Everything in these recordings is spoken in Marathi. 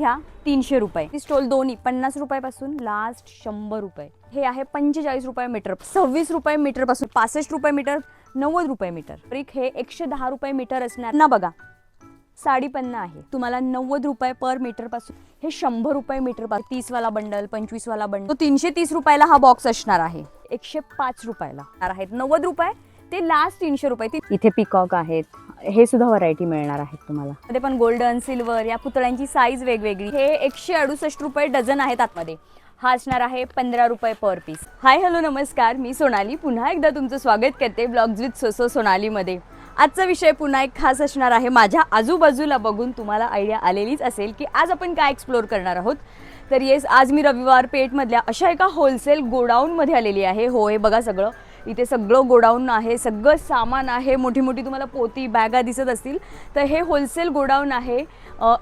घ्या 300 रुपये. ती स्टोल दोन्ही 50 रुपयापासून लास्ट 100 रुपये. हे आहे 45 रुपये मीटर, 26 रुपये मीटर पासून 65 रुपये मीटर, 90 रुपये मीटर. ब्रिक हे 110 रुपये मीटर असणार ना. बघा साडी पन्ना आहे तुम्हाला 90 रुपये पर मीटर पासून. हे 100 रुपये मीटर पासून 30 वाला बंडल, 25 वाला बंडल, तो 330 रुपयाला हा बॉक्स असणार आहे. 105 रुपयाला आहेत. 90 रुपये ते लास्ट 300 रुपये. इथे पिकॉक आहेत, हे सुद्धा व्हरायटी मिळणार आहेत तुम्हाला. मध्ये पण गोल्डन, सिल्वर या पुतळ्यांची साईज वेगवेगळी. हे 168 रुपये डझन आहेत आतमध्ये. हा असणार आहे 15 रुपये पर पीस. हाय हॅलो नमस्कार, मी सोनाली पुन्हा एकदा तुमचं स्वागत करते ब्लॉग्स विथ सोसो सोनालीमध्ये. आजचा विषय पुन्हा एक खास असणार आहे. माझ्या आजूबाजूला बघून तुम्हाला आयडिया आलेलीच असेल की आज आपण काय एक्सप्लोर करणार आहोत. तर येस, आज मी रविवार पेठमधल्या अशा एका होलसेल गोडाऊनमध्ये आलेली आहे. हो, हे बघा सगळं इथे सगळं गोडाऊन आहे, सगळं सामान आहे. मोठी मोठी तुम्हाला पोती बॅगा दिसत असतील तर हे होलसेल गोडाऊन आहे.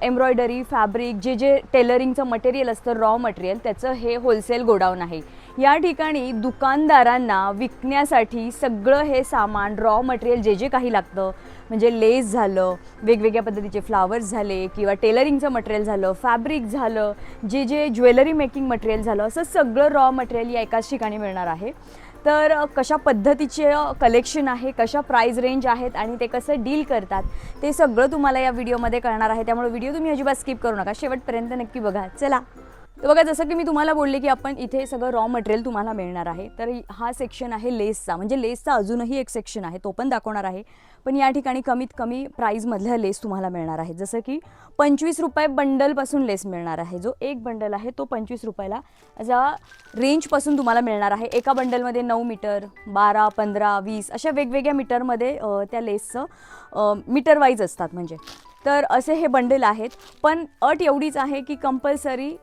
एम्ब्रॉयडरी, फॅब्रिक, जे टेलरिंगचं मटेरियल असतं, रॉ मटेरियल, त्याचं हे होलसेल गोडाऊन आहे. या ठिकाणी दुकानदारांना विकण्यासाठी सगळं हे सामान, रॉ मटेरियल जे काही लागतं, म्हणजे लेस झालं, वेगवेगळ्या पद्धतीचे फ्लावर्स झाले, किंवा टेलरिंगचं मटेरियल झालं, फॅब्रिक झालं, जे ज्वेलरी मेकिंग मटेरियल झालं, असं सगळं रॉ मटेरियल या एकाच ठिकाणी मिळणार आहे. तर कशा पद्धतीचे कलेक्शन आहे, कशा प्राईस रेंज आहेत आणि ते कसं डील करतात ते सगळं तुम्हाला या व्हिडिओमध्ये कळणार आहे. त्यामुळे व्हिडिओ तुम्ही अजिबात स्किप करू नका, शेवटपर्यंत नक्की बघा. चला तर बघा, जसं की मी तुम्हाला बोलले की आपण इथे सगळं रॉ मटेरियल तुम्हाला मिळणार आहे. तर हा सेक्शन आहे लेसचा, म्हणजे लेसचा अजूनही एक सेक्शन आहे, तो पण दाखवणार आहे. पण या ठिकाणी कमीत कमी प्राईजमधल्या लेस तुम्हाला मिळणार आहे. जसं की 25 रुपये बंडलपासून लेस मिळणार आहे. जो एक बंडल आहे तो 25 रुपयाला असा रेंजपासून तुम्हाला मिळणार आहे. एका बंडलमध्ये 9 मीटर, 12, 15, 20 अशा वेगवेगळ्या मीटरमध्ये त्या लेसचं मीटर वाईज असतात म्हणजे. तर असे हे बंडल आहेत. पण अट एवढीच आहे की कंपल्सरी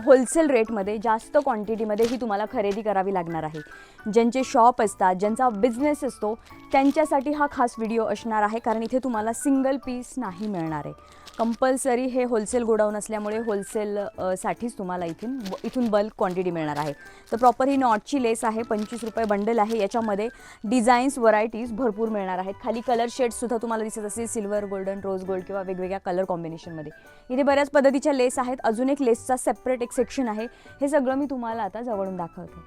होलसेल रेटमध्ये, जास्त क्वांटिटीमध्ये ही तुम्हाला खरेदी करावी लागणार आहे. ज्यांचे शॉप असतात, ज्यांचा बिझनेस असतो, त्यांच्यासाठी हा खास व्हिडिओ असणार आहे. कारण इथे तुम्हाला सिंगल पीस नाही मिळणार आहे. कंपल्सरी हे होलसेल गोडाऊन असल्यामुळे होलसेल साठीच तुम्हाला इथून बल्क क्वांटिटी मिळणार आहे. तर प्रॉपर ही नॉटची लेस आहे, 25 रुपये बंडल आहे. याच्यामध्ये डिझाईन्स, व्हरायटीज भरपूर मिळणार आहेत. खाली कलर शेड्ससुद्धा तुम्हाला दिसत असेल, सिल्वर, गोल्डन, रोज गोल्ड किंवा वेगवेगळ्या कलर कॉम्बिनेशनमध्ये. इथे बऱ्याच पद्धतीच्या लेस आहेत. अजून एक लेसचा सेपरेट एक सेक्शन आहे. हे सगळं मी तुम्हाला आता जवळून दाखवते.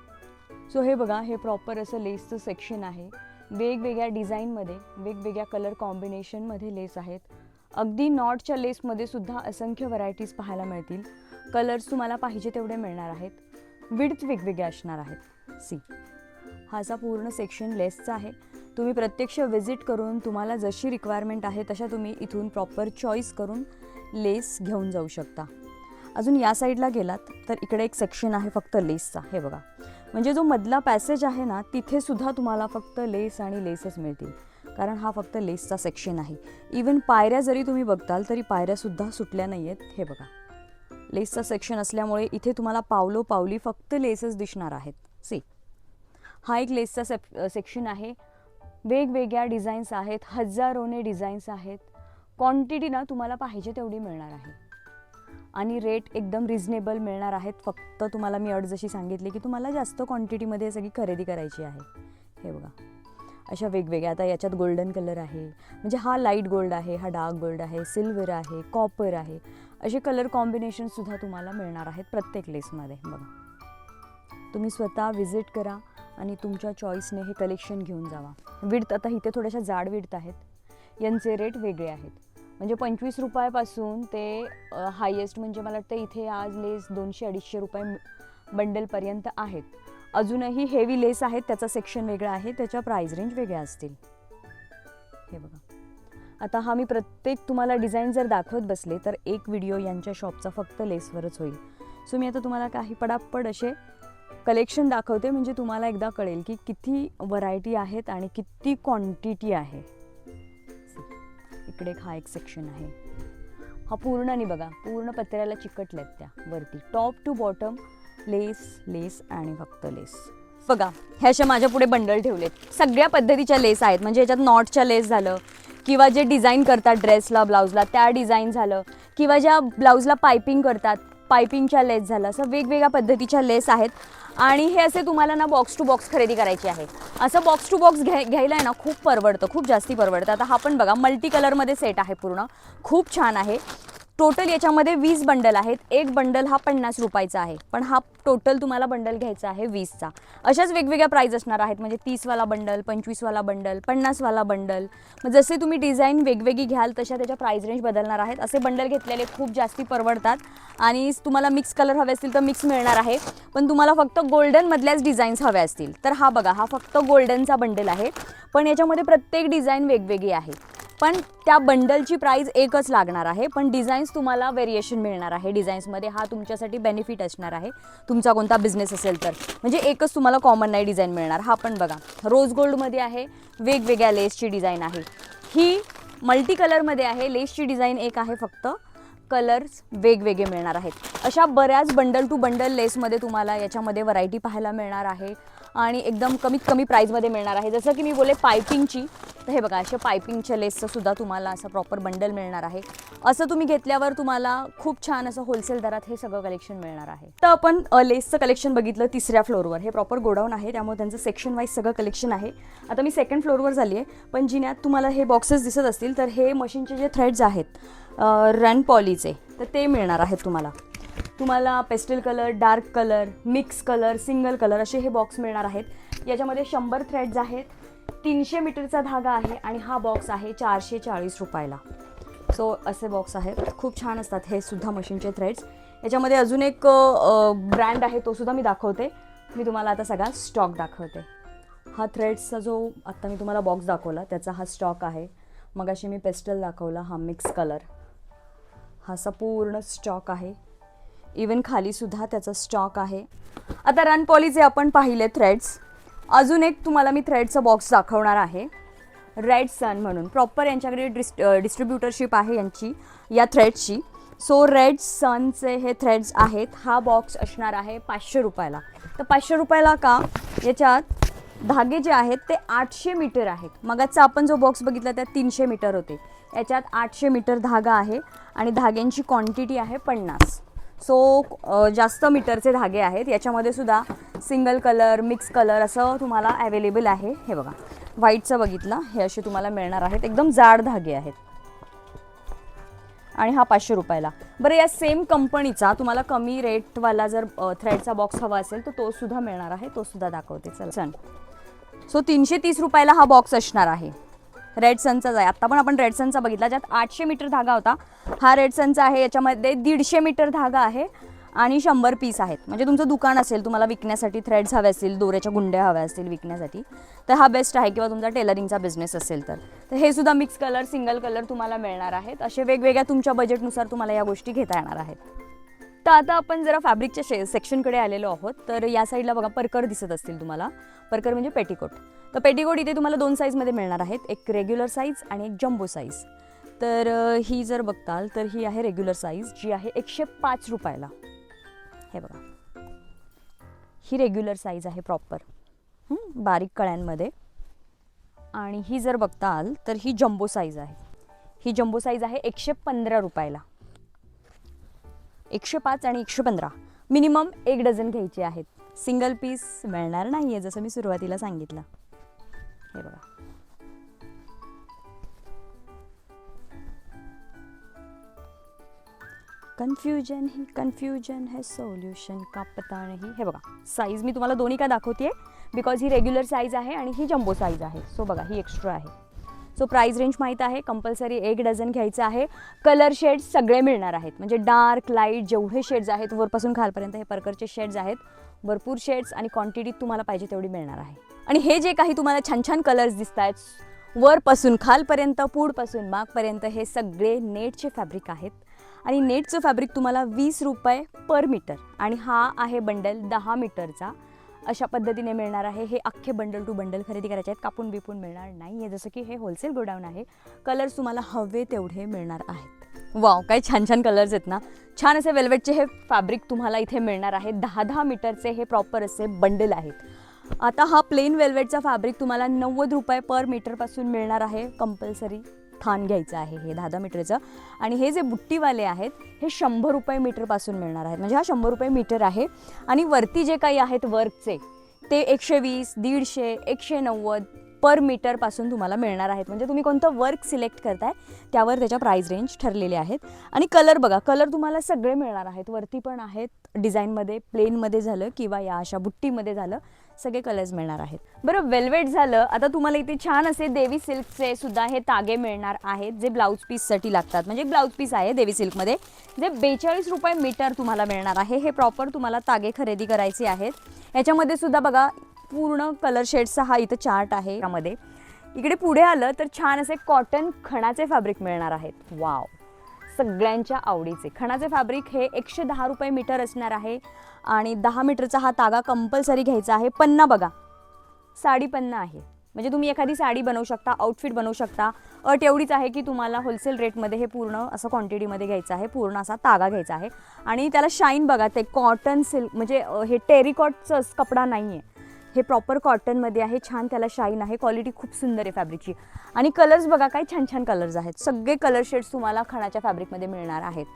सो हे बघा, हे प्रॉपर असं लेसचं सेक्शन आहे. वेगवेगळ्या डिझाईनमध्ये, वेगवेगळ्या कलर कॉम्बिनेशनमध्ये लेस आहेत. अगदी नॉटच्या लेसमध्ये सुद्धा असंख्य व्हरायटीज पाहायला मिळतील. कलर्स तुम्हाला पाहिजे तेवढे मिळणार आहेत. विड्थ वेगवेगळे असणार आहेत. सी, हा असा पूर्ण सेक्शन लेसचा आहे. तुम्ही प्रत्यक्ष व्हिजिट करून तुम्हाला जशी रिक्वायरमेंट आहे तशा तुम्ही इथून प्रॉपर चॉईस करून लेस घेऊन जाऊ शकता. अजून या साईडला गेलात तर इकडे एक सेक्शन आहे फक्त लेसचा. हे बघा, म्हणजे जो मधला पॅसेज आहे ना, तिथे सुद्धा तुम्हाला फक्त लेस आणि लेसच मिळतील. कारण हा फक्त लेसचा सेक्शन आहे. इवन पायऱ्या जरी तुम्ही बघताल तरी पायऱ्यासुद्धा सुटल्या नाही आहेत. हे बघा, लेसचा सेक्शन असल्यामुळे इथे तुम्हाला पावली फक्त लेसच दिसणार आहेत. सी, हा एक लेसचा सेक्शन आहे. वेगवेगळ्या डिझाईन्स आहेत, हजारोने डिझाईन्स आहेत. क्वांटिटी ना तुम्हाला पाहिजे तेवढी मिळणार आहे आणि रेट एकदम रिजनेबल मिळणार आहेत. फक्त तुम्हाला मी अट जशी सांगितली की तुम्हाला जास्त क्वांटिटीमध्ये सगळी खरेदी करायची आहे. हे बघा, अशा वेगवेगळ्या. आता याच्यात गोल्डन कलर आहे, म्हणजे हा लाईट गोल्ड आहे, हा डार्क गोल्ड आहे, सिल्वर आहे, कॉपर आहे. असे कलर कॉम्बिनेशनसुद्धा तुम्हाला मिळणार आहेत प्रत्येक लेसमध्ये. बघा, तुम्ही स्वतः व्हिजिट करा आणि तुमच्या चॉईसने हे कलेक्शन घेऊन जावा. विड्थ आता इथे थोड्याशा जाड विड्थ आहेत. यांचे रेट वेगळे आहेत. म्हणजे 25 रुपयापासून ते हायेस्ट म्हणजे मला वाटतं इथे आज लेस 200-250 रुपये बंडलपर्यंत आहेत. अजूनही हेवी लेस आहेत, त्याचा सेक्शन वेगळा आहे, त्याच्या प्राईस रेंज वेगळ्या असतील. हे बघा, आता हा मी प्रत्येक तुम्हाला डिझाईन जर दाखवत बसले तर एक व्हिडिओ यांच्या शॉपचा फक्त लेसवरच होईल. सो मी आता तुम्हाला काही पडापड असे कलेक्शन दाखवते, म्हणजे तुम्हाला एकदा कळेल की किती व्हरायटी आहेत आणि किती क्वांटिटी आहे. इकडे हा एक सेक्शन आहे. हा पूर्ण आणि बघा, पूर्ण पत्र्याला चिकटल्यात त्या वरती, टॉप टू बॉटम लेस, लेस आणि फक्त लेस. बघा, ह्या अशा माझ्या पुढे बंडल ठेवलेत. सगळ्या पद्धतीच्या लेस आहेत. म्हणजे याच्यात नॉटच्या लेस झालं, किंवा जे डिझाईन करतात ड्रेसला, ब्लाऊजला त्या डिझाईन झालं, किंवा ज्या ब्लाऊजला पायपिंग करतात पायपिंगच्या लेस झालं. असं वेगवेगळ्या पद्धतीच्या लेस आहेत. आणि हे असे तुम्हाला ना बॉक्स टू बॉक्स खरेदी करायची आहे. असं बॉक्स टू बॉक्स घ्यायला आहे ना खूप परवडतं, खूप जास्ती परवडतं. आता हा पण बघा, मल्टी कलरमध्ये सेट आहे पूर्ण, खूप छान आहे. टोटल याच्यामध्ये 20 बंडल आहेत. एक बंडल हा 50 रुपयाचा आहे, पण हा टोटल तुम्हाला बंडल घ्यायचा आहे 20चा. अशाच वेगवेगळ्या प्राईज असणार आहेत, म्हणजे 30वाला बंडल, 25वाला बंडल, 50वाला बंडल. मग जसे तुम्ही डिझाईन वेगवेगळी घ्याल तशा त्याच्या प्राईज रेंज बदलणार आहेत. असे बंडल घेतलेले खूप जास्ती परवडतात आणि तुम्हाला मिक्स कलर हवे असतील तर मिक्स मिळणार आहे. पण तुम्हाला फक्त गोल्डनमधल्याच डिझाईन्स हवे असतील तर हा बघा, हा फक्त गोल्डनचा बंडल आहे, पण याच्यामध्ये प्रत्येक डिझाईन वेगवेगळी आहे. पण त्या बंडलची प्राईज एकच लागणार आहे, पण डिझाईन्स तुम्हाला व्हेरिएशन मिळणार आहे. डिझाईन्समध्ये हा तुमच्यासाठी बेनिफिट असणार आहे, तुमचा कोणता बिझनेस असेल तर. म्हणजे एकच तुम्हाला कॉमन नाही डिझाईन मिळणार. हा पण बघा रोज गोल्डमध्ये आहे, वेगवेगळ्या लेसची डिझाईन आहे. ही मल्टी कलरमध्ये आहे, लेसची डिझाईन एक आहे फक्त, कलर्स वेगवेगळे मिळणार आहेत. अशा बऱ्याच बंडल टू बंडल लेसमध्ये तुम्हाला याच्यामध्ये व्हरायटी पाहायला मिळणार आहे आणि एकदम कमीत कमी प्राईजमध्ये मिळणार आहे. जसं की मी बोले पायपिंगची, तर हे बघा अशा पायपिंगच्या लेसचं सुद्धा तुम्हाला असं प्रॉपर बंडल मिळणार आहे. असं तुम्ही घेतल्यावर तुम्हाला खूप छान असं होलसेल दरात हे सगळं कलेक्शन मिळणार आहे. तर आपण लेसचं कलेक्शन बघितलं 3ऱ्या फ्लोअरवर. हे प्रॉपर गोडाऊन आहे, त्यामुळे त्यांचं सेक्शन वाईज सगळं कलेक्शन आहे. आता मी 2nd फ्लोअरवर झाली आहे, पण जिन्यात तुम्हाला हे बॉक्सेस दिसत असतील तर हे मशीनचे जे थ्रेड्स आहेत रन पॉलीचे, तर ते मिळणार आहेत तुम्हाला. तुम्हाला pastel colour, dark colour, mix colour, single colour असे हे बॉक्स मिळणार आहेत. याच्यामध्ये 100 थ्रेड्स आहेत, 300 मीटरचा धागा आहे आणि हा बॉक्स आहे 440 रुपयाला. सो असे बॉक्स आहेत, खूप छान असतात हे सुद्धा मशीनचे थ्रेड्स. याच्यामध्ये अजून एक ब्रँड आहे, तो सुद्धा मी दाखवते. मी तुम्हाला आता सगळा स्टॉक दाखवते. हा थ्रेड्सचा जो आत्ता मी तुम्हाला बॉक्स दाखवला त्याचा हा स्टॉक आहे. मग अशी मी पेस्टल दाखवला, हा मिक्स कलर, हा असा पूर्ण स्टॉक आहे. इवन खालीसुद्धा त्याचा स्टॉक आहे. आता रन पॉलीचे आपण पाहिले थ्रेड्स. अजून एक तुम्हाला मी थ्रेडचा बॉक्स दाखवणार आहे, रेड सन म्हणून. प्रॉपर यांच्याकडे डिस्ट्रीब्युटरशिप आहे यांची या थ्रेड्सची. सो रेड सनचे हे थ्रेड्स आहेत. हा बॉक्स असणार आहे 500 रुपयाला. तर 500 रुपयाला का, याच्यात धागे जे आहेत ते 800 मीटर आहेत. मगाचा आपण जो बॉक्स बघितला त्यात 300 मीटर होते, याच्यात 800 मीटर धागा आहे आणि धाग्यांची क्वांटिटी आहे 50. सो जास्त मीटरचे धागे आहेत. याच्यामध्ये सुद्धा सिंगल कलर, मिक्स कलर असं तुम्हाला अवेलेबल आहे. हे बघा व्हाईटचं बघितलं, हे असे तुम्हाला मिळणार आहेत, एकदम जाड धागे आहेत आणि हा 500 रुपयाला. बरं, या सेम कंपनीचा तुम्हाला कमी रेटवाला जर थ्रेडचा बॉक्स हवा असेल तर तो सुद्धा मिळणार आहे, तो सुद्धा दाखवते. चल, सो 330 रुपयाला हा बॉक्स असणार आहे. रेड सनचाच आहे. आत्ता पण आपण रेड सनचा बघितला, ज्यात 800 मीटर धागा होता. हा रेड सनचा आहे, याच्यामध्ये 150 मीटर धागा आहे आणि 100 पीस आहेत. म्हणजे तुमचं दुकान असेल, तुम्हाला विकण्यासाठी थ्रेड्स हवे असतील, दोऱ्याच्या गुंड्या हव्या असतील विकण्यासाठी, तर हा बेस्ट आहे. किंवा तुमचा टेलरिंगचा बिझनेस असेल तर हे सुद्धा मिक्स कलर, सिंगल कलर तुम्हाला मिळणार आहेत. असे वेगवेगळ्या तुमच्या बजेटनुसार तुम्हाला या गोष्टी घेता येणार आहेत. तर आता आपण जरा फॅब्रिकच्या सेक्शनकडे आलेलो आहोत. तर या साईडला बघा परकर दिसत असतील तुम्हाला. परकर म्हणजे पेटीकोट. तर पेटीकोट इथे तुम्हाला 2 साईजमध्ये मिळणार आहेत, एक रेग्युलर साईज आणि एक जम्बो साईज. तर ही जर बघताल तर ही आहे रेग्युलर साईज, जी आहे 105 रुपयाला. हे बघा, ही रेग्युलर साईज आहे प्रॉपर, बारीक कळ्यांमध्ये. आणि ही जर बघताल तर ही जम्बो साईज आहे. ही जम्बो साईज आहे 115 रुपयाला. 105 आणि 115. मिनिमम 1 डझन घ्यायचे आहेत, सिंगल पीस मिळणार नाही आहे, जसं मी सुरुवातीला सांगितलं. हे बघा, कन्फ्युजन है सोल्यूशन का पता नहीं. हे बघा साईज मी तुम्हाला दोन्ही का दाखवते, बिकॉज ही रेग्युलर साईज आहे आणि ही जम्बो साईज आहे. सो बघा, ही एक्स्ट्रा आहे. सो प्राईस रेंज माहीत आहे, कंपल्सरी 1 डझन घ्यायचं आहे. कलर शेड्स सगळे मिळणार आहेत, म्हणजे डार्क, लाईट जेवढे शेड्स आहेत वरपासून खालपर्यंत हे परकरचे शेड्स आहेत. भरपूर शेड्स आणि क्वांटिटी तुम्हाला पाहिजे तेवढी मिळणार आहे. आणि हे जे काही तुम्हाला छान छान कलर्स दिसत आहेत वरपासून खालपर्यंत, पुढपासून मागपर्यंत, हे सगळे नेटचे फॅब्रिक आहेत. आणि नेटचं फॅब्रिक तुम्हाला 20 रुपये पर मीटर आणि हा आहे बंडल 10 मीटरचा. अशा पद्धतीने मिळणार आहे. हे अख्खे बंडल टू बंडल खरेदी करायचे आहेत, कापून बिपून मिळणार नाही आहे. जसं की हे होलसेल गोडाऊन आहे, कलर्स तुम्हाला हवे तेवढे मिळणार आहेत. वाव, काय छान छान कलर्स आहेत ना. छान असे वेल्वेटचे हे फॅब्रिक तुम्हाला इथे मिळणार आहे. 10-10 मीटरचे हे प्रॉपर असे बंडल आहेत. आता हा प्लेन वेल्वेटचा फॅब्रिक तुम्हाला 90 रुपये पर मीटरपासून मिळणार आहे. कंपल्सरी थान घ्यायचं आहे हे 10-10 मीटरचं. आणि हे जे बुट्टीवाले आहेत हे 100 रुपये मीटरपासून मिळणार आहेत. म्हणजे हा 100 रुपये मीटर आहे. आणि वरती जे काही आहेत वर्कचे ते 120, 150, 190, पर मीटर पासून तुम्हाला मिळणार आहेत. म्हणजे तुम्ही कोणतं वर्क सिलेक्ट करताय त्यावर त्याच्या प्राइस रेंज ठरलेले आहेत. आणि कलर बघा, कलर तुम्हाला सगळे मिळणार आहेत. वरती पण आहेत डिझाईनमध्ये, प्लेनमध्ये झालं किंवा या अशा बुट्टीमध्ये झालं, सगळे कलर्स मिळणार आहेत. बरं, वेल्वेट झालं. आता तुम्हाला इथे छान असे देवी सिल्कचे सुद्धा हे तागे मिळणार आहेत, जे ब्लाऊज पीससाठी लागतात. म्हणजे ब्लाऊज पीस आहे देवी सिल्कमध्ये, जे 42 रुपये मीटर तुम्हाला मिळणार आहे. हे प्रॉपर तुम्हाला तागे खरेदी करायचे आहेत. याच्यामध्ये सुद्धा बघा पूर्ण कलर शेड्सचा हा इथं चार्ट आहे. यामध्ये इकडे पुढे आलं तर छान असे कॉटन खणाचे फॅब्रिक मिळणार आहेत. वाव, सगळ्यांच्या आवडीचे खणाचे फॅब्रिक हे 110 रुपये मीटर असणार आहे. आणि 10 मीटरचा हा तागा कंपल्सरी घ्यायचा आहे. पन्ना बघा, साडी पन्ना आहे. म्हणजे तुम्ही एखादी साडी बनवू शकता, आउटफिट बनवू शकता. अट एवढीच आहे की तुम्हाला होलसेल रेटमध्ये हे पूर्ण असं क्वांटिटीमध्ये घ्यायचं आहे, पूर्ण असा तागा घ्यायचा आहे. आणि त्याला शाईन बघा, ते कॉटन सिल्क म्हणजे हे टेरिकॉटचं कपडा नाही आहे, हे प्रॉपर कॉटनमध्ये आहे. छान त्याला शाईन आहे, क्वालिटी खूप सुंदर आहे फॅब्रिकची. आणि कलर्स बघा, काय छान छान कलर्स आहेत. सगळे कलर शेड्स तुम्हाला खणाच्या फॅब्रिकमध्ये मिळणार आहेत.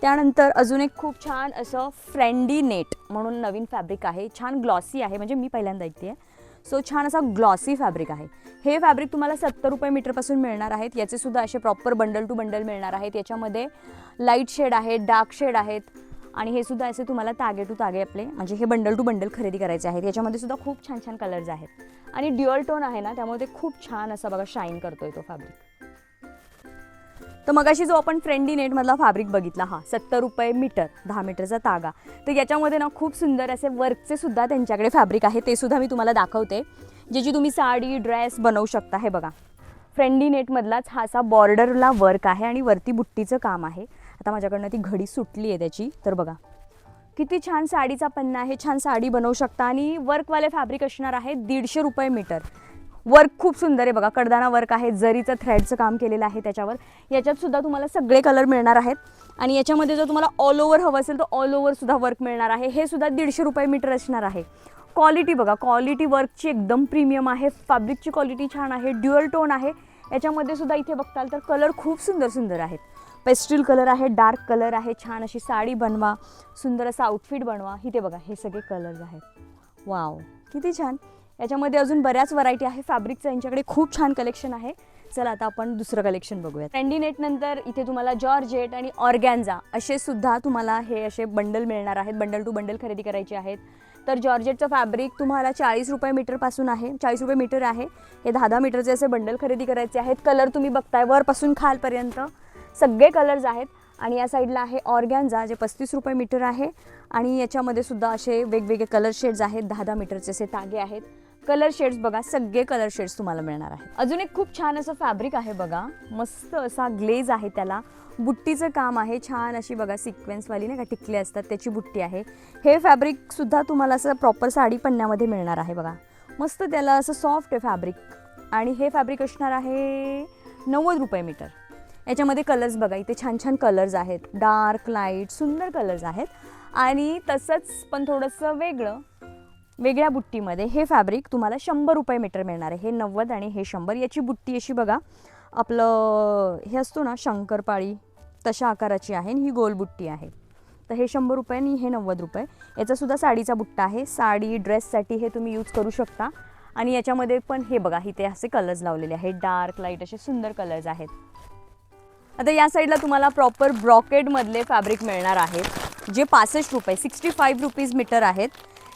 त्यानंतर अजून एक खूप छान असं फ्रेंडी नेट म्हणून नवीन फॅब्रिक आहे. छान ग्लॉसी आहे, म्हणजे मी पहिल्यांदा ऐकते आहे. सो छान असा ग्लॉसी फॅब्रिक आहे. हे फॅब्रिक तुम्हाला 70 रुपये मीटरपासून मिळणार आहेत. याचे सुद्धा असे प्रॉपर बंडल टू बंडल मिळणार आहेत. याच्यामध्ये लाईट शेड आहेत, डार्क शेड आहेत. आणि हे सुद्धा असे तुम्हाला तागे टू तागे आपले म्हणजे हे बंडल टू बंडल खरेदी करायचे आहेत. याच्यामध्ये सुद्धा खूप छान छान कलर्स आहेत. आणि ड्युअल टोन आहे ना, त्यामुळे ते खूप छान असा बघा शाईन करतोय तो फॅब्रिक. तर मगाशी जो आपण फ्रेंडी नेटमधला फॅब्रिक बघितला, हा 70 रुपये मीटर, 10 मीटरचा तागा. तर याच्यामध्ये ना खूप सुंदर असे वर्कचे सुद्धा त्यांच्याकडे फॅब्रिक आहे. ते सुद्धा मी तुम्हाला दाखवते, ज्याची तुम्ही साडी ड्रेस बनवू शकता. हे बघा, फ्रेंडी नेटमधलाच हा असा बॉर्डरला वर्क आहे आणि वरती बुट्टीचं काम आहे. आता माझ्याकडनं ती घडी सुटली आहे त्याची, तर बघा किती छान साडीचा पन्ना आहे. छान साडी बनवू शकता. आणि वर्कवाले फॅब्रिक असणार आहे 150 रुपये मीटर. वर्क खूप सुंदर आहे बघा, कडदाना वर्क आहे, जरीचं थ्रेडचं काम केलेलं आहे त्याच्यावर. याच्यात सुद्धा तुम्हाला सगळे कलर मिळणार आहेत. आणि याच्यामध्ये जर तुम्हाला ऑल ओव्हर हवं असेल तर ऑल ओव्हर सुद्धा वर्क मिळणार आहे. हे सुद्धा 150 रुपये मीटर असणार आहे. क्वालिटी बघा, क्वालिटी वर्कची एकदम प्रीमियम आहे. फॅब्रिकची क्वालिटी छान आहे, ड्युअल टोन आहे. याच्यामध्ये सुद्धा इथे बघताल तर कलर खूप सुंदर सुंदर आहेत. पेस्टल कलर आहे, डार्क कलर आहे. छान अशी साडी बनवा, सुंदर असं आउटफिट बनवा. इथे बघा हे सगळे कलर्स आहेत. वाव, किती छान. याच्यामध्ये अजून बऱ्याच व्हरायटी आहे फॅब्रिकचं, यांच्याकडे खूप छान कलेक्शन आहे. चला आता आपण दुसरं कलेक्शन बघूया. ट्रेंडी नेट नंतर इथे तुम्हाला जॉर्जेट आणि ऑर्गॅन्झा असे सुद्धा तुम्हाला हे असे बंडल मिळणार आहेत. बंडल टू बंडल खरेदी करायचे आहेत. तर जॉर्जेटचं फॅब्रिक तुम्हाला 40 रुपये मीटरपासून आहे, 40 रुपये मीटर आहे. हे 10-10 मीटरचे असे बंडल खरेदी करायचे आहेत. कलर तुम्ही बघताय वरपासून खालपर्यंत सगळे कलर्स आहेत. आणि या साईडला आहे ऑर्गॅन्झा, जे 35 रुपये मीटर आहे. आणि याच्यामध्ये सुद्धा असे वेगवेगळे कलर शेड्स आहेत. 10-10 मीटरचे असे तागे आहेत. कलर शेड्स बघा, सगळे कलर शेड्स तुम्हाला मिळणार आहेत. अजून एक खूप छान असं फॅब्रिक आहे बघा, मस्त असा ग्लेज आहे, त्याला बुट्टीचं काम आहे. छान अशी बघा सिक्वेन्सवाली नाही का टिकले असतात त्याची बुट्टी आहे. हे फॅब्रिक सुद्धा तुम्हाला असं प्रॉपर साडी पन्न्यामध्ये मिळणार आहे बघा. मस्त त्याला असं सॉफ्ट आहे फॅब्रिक. आणि हे फॅब्रिक असणार आहे 90 रुपये मीटर. याच्यामध्ये कलर्स बघा, इथे छान छान कलर्स आहेत, डार्क लाईट सुंदर कलर्स आहेत. आणि तसंच पण थोडंसं वेगळ्या बुट्टीमध्ये हे फॅब्रिक तुम्हाला 100 रुपये मीटर मिळणार आहे. हे 90 आणि हे 100. याची बुट्टी अशी बघा, आपलं हे असतो ना शंकरपाळी तशा आकाराची आहे. ही गोल बुट्टी आहे. तर हे 100 रुपये आणि हे 90 रुपये. याचासुद्धा साडीचा बुट्टा आहे. साडी ड्रेससाठी हे तुम्ही यूज करू शकता. आणि याच्यामध्ये पण हे बघा, इथे असे कलर्स लावलेले आहेत, डार्क लाईट असे सुंदर कलर्स आहेत. आता या साईडला तुम्हाला प्रॉपर ब्रॉकेडमधले फॅब्रिक मिळणार आहेत, जे 65 रुपये 65 रुपीज मीटर आहेत.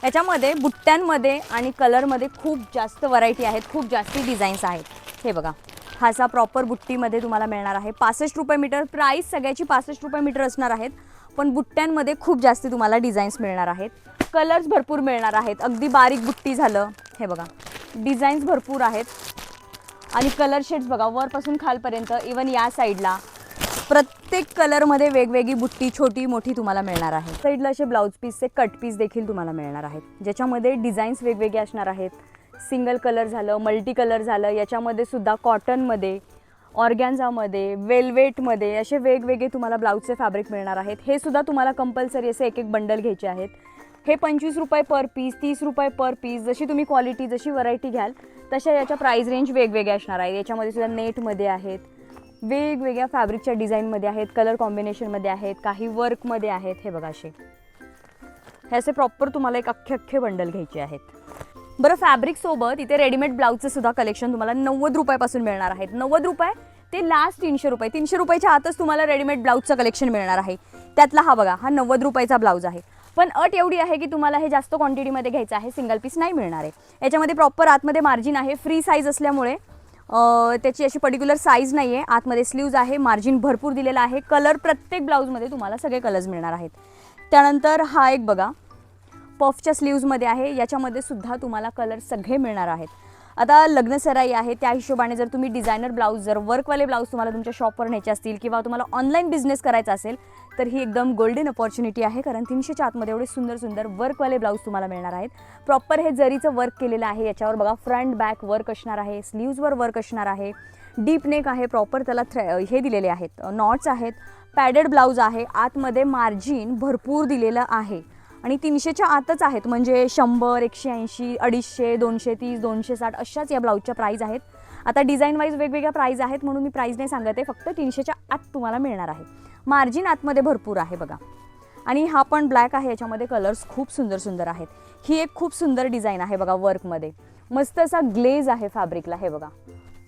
याच्यामध्ये बुट्ट्यांमध्ये आणि कलरमध्ये खूप जास्त व्हरायटी आहेत, खूप जास्ती डिझाईन्स आहेत. हे बघा, हा असा प्रॉपर बुट्टीमध्ये तुम्हाला मिळणार आहे 65 रुपये मीटर. प्राईस सगळ्याची 65 रुपये मीटर असणार आहेत. पण बुट्ट्यांमध्ये खूप जास्ती तुम्हाला डिझाईन्स मिळणार आहेत. कलर्स भरपूर मिळणार आहेत. अगदी बारीक बुट्टी झालं, हे बघा डिझाईन्स भरपूर आहेत. आणि कलर शेड्स बघा वरपासून खालपर्यंत. इवन या साईडला प्रत्येक कलरमध्ये वेगवेगळी बुट्टी छोटी मोठी तुम्हाला मिळणार आहे. साईडला असे ब्लाऊज पीसचे कट पीस देखील तुम्हाला मिळणार आहेत, ज्याच्यामध्ये डिझाईन्स वेगवेगळे असणार आहेत. सिंगल कलर झालं, मल्टी कलर झालं. याच्यामध्ये सुद्धा कॉटनमध्ये, ऑर्गॅन्झामध्ये, वेल्वेटमध्ये असे वेगवेगळे तुम्हाला ब्लाऊजचे फॅब्रिक मिळणार आहेत. हे सुद्धा तुम्हाला कंपल्सरी असे एक एक बंडल घ्यायचे आहेत. हे 25 रुपये पर पीस, 30 रुपये पर पीस. जशी तुम्ही क्वालिटी, जशी व्हरायटी घ्याल तशा याच्या प्राईस रेंज वेगवेगळ्या असणार आहे. याच्यामध्ये सुद्धा नेटमध्ये आहेत, वेगवेगळ्या फॅब्रिकच्या डिझाईनमध्ये आहेत, कलर कॉम्बिनेशनमध्ये आहेत, काही वर्कमध्ये आहेत. हे बघा, हे असे प्रॉपर तुम्हाला एक अख्खे बंडल घ्यायचे आहेत. बरं, फॅब्रिक सोबत इथे रेडीमेड ब्लाऊजचं सुद्धा कलेक्शन तुम्हाला 90 रुपयापासून मिळणार आहेत. 90 रुपये ते लास्ट 300 रुपये. 300 रुपयाच्या आतच तुम्हाला रेडीमेड ब्लाऊजचं कलेक्शन मिळणार आहे. त्यातला हा बघा, हा 90 रुपयाचा ब्लाऊज आहे. पण अट एवढी आहे की तुम्हाला हे जास्त क्वांटिटीमध्ये घ्यायचं आहे, सिंगल पीस नाही मिळणार आहे. याच्यामध्ये प्रॉपर आतमध्ये मार्जिन आहे, फ्री साईज असल्यामुळे त्याची अशी पर्टिक्युलर साईज नाही आहे. आतमध्ये स्लीव्ज आहे, मार्जिन भरपूर दिलेला आहे. कलर प्रत्येक ब्लाऊजमध्ये तुम्हाला सगळे कलर्स मिळणार आहेत. त्यानंतर हा एक बघा, पफच्या स्लीव्जमध्ये आहे. याच्यामध्ये सुद्धा तुम्हाला कलर सगळे मिळणार आहेत. आता लग्नसराई आहे, त्या हिशोबाने जर तुम्ही डिझायनर ब्लाऊज, जर वर्कवाले ब्लाऊज तुम्हाला तुमच्या शॉपवर न्यायचे असतील किंवा तुम्हाला ऑनलाईन बिझनेस करायचा असेल तर ही एकदम गोल्डन अपॉर्च्युनिटी आहे. कारण 300च्या आतमध्ये एवढे सुंदर सुंदर वर्कवाले ब्लाऊज तुम्हाला मिळणार आहेत. प्रॉपर हे जरीचं वर्क केलेलं आहे. याच्यावर बघा फ्रंट बॅक वर्क असणार आहे, स्लीव्जवर वर्क असणार आहे, डीप नेक आहे, प्रॉपर त्याला हे दिलेले आहेत, नॉट्स आहेत, पॅडेड ब्लाऊज आहे, आतमध्ये मार्जिन भरपूर दिलेलं आहे आणि 300च्या आतच आहेत. म्हणजे 100, 180, 250, 230, 260 अशाच या ब्लाऊजच्या प्राईज आहेत. आता डिझाईन वाईज वेगवेगळ्या प्राईज आहेत म्हणून मी प्राईज नाही सांगत आहे, फक्त 300च्या आत तुम्हाला मिळणार आहे. मार्जिन आतमध्ये भरपूर आहे बघा. आणि हा पण ब्लॅक आहे, याच्यामध्ये कलर्स खूप सुंदर सुंदर आहेत. ही एक खूप सुंदर डिझाईन आहे बघा, वर्कमध्ये मस्त असा ग्लेज आहे फॅब्रिकला. हे बघा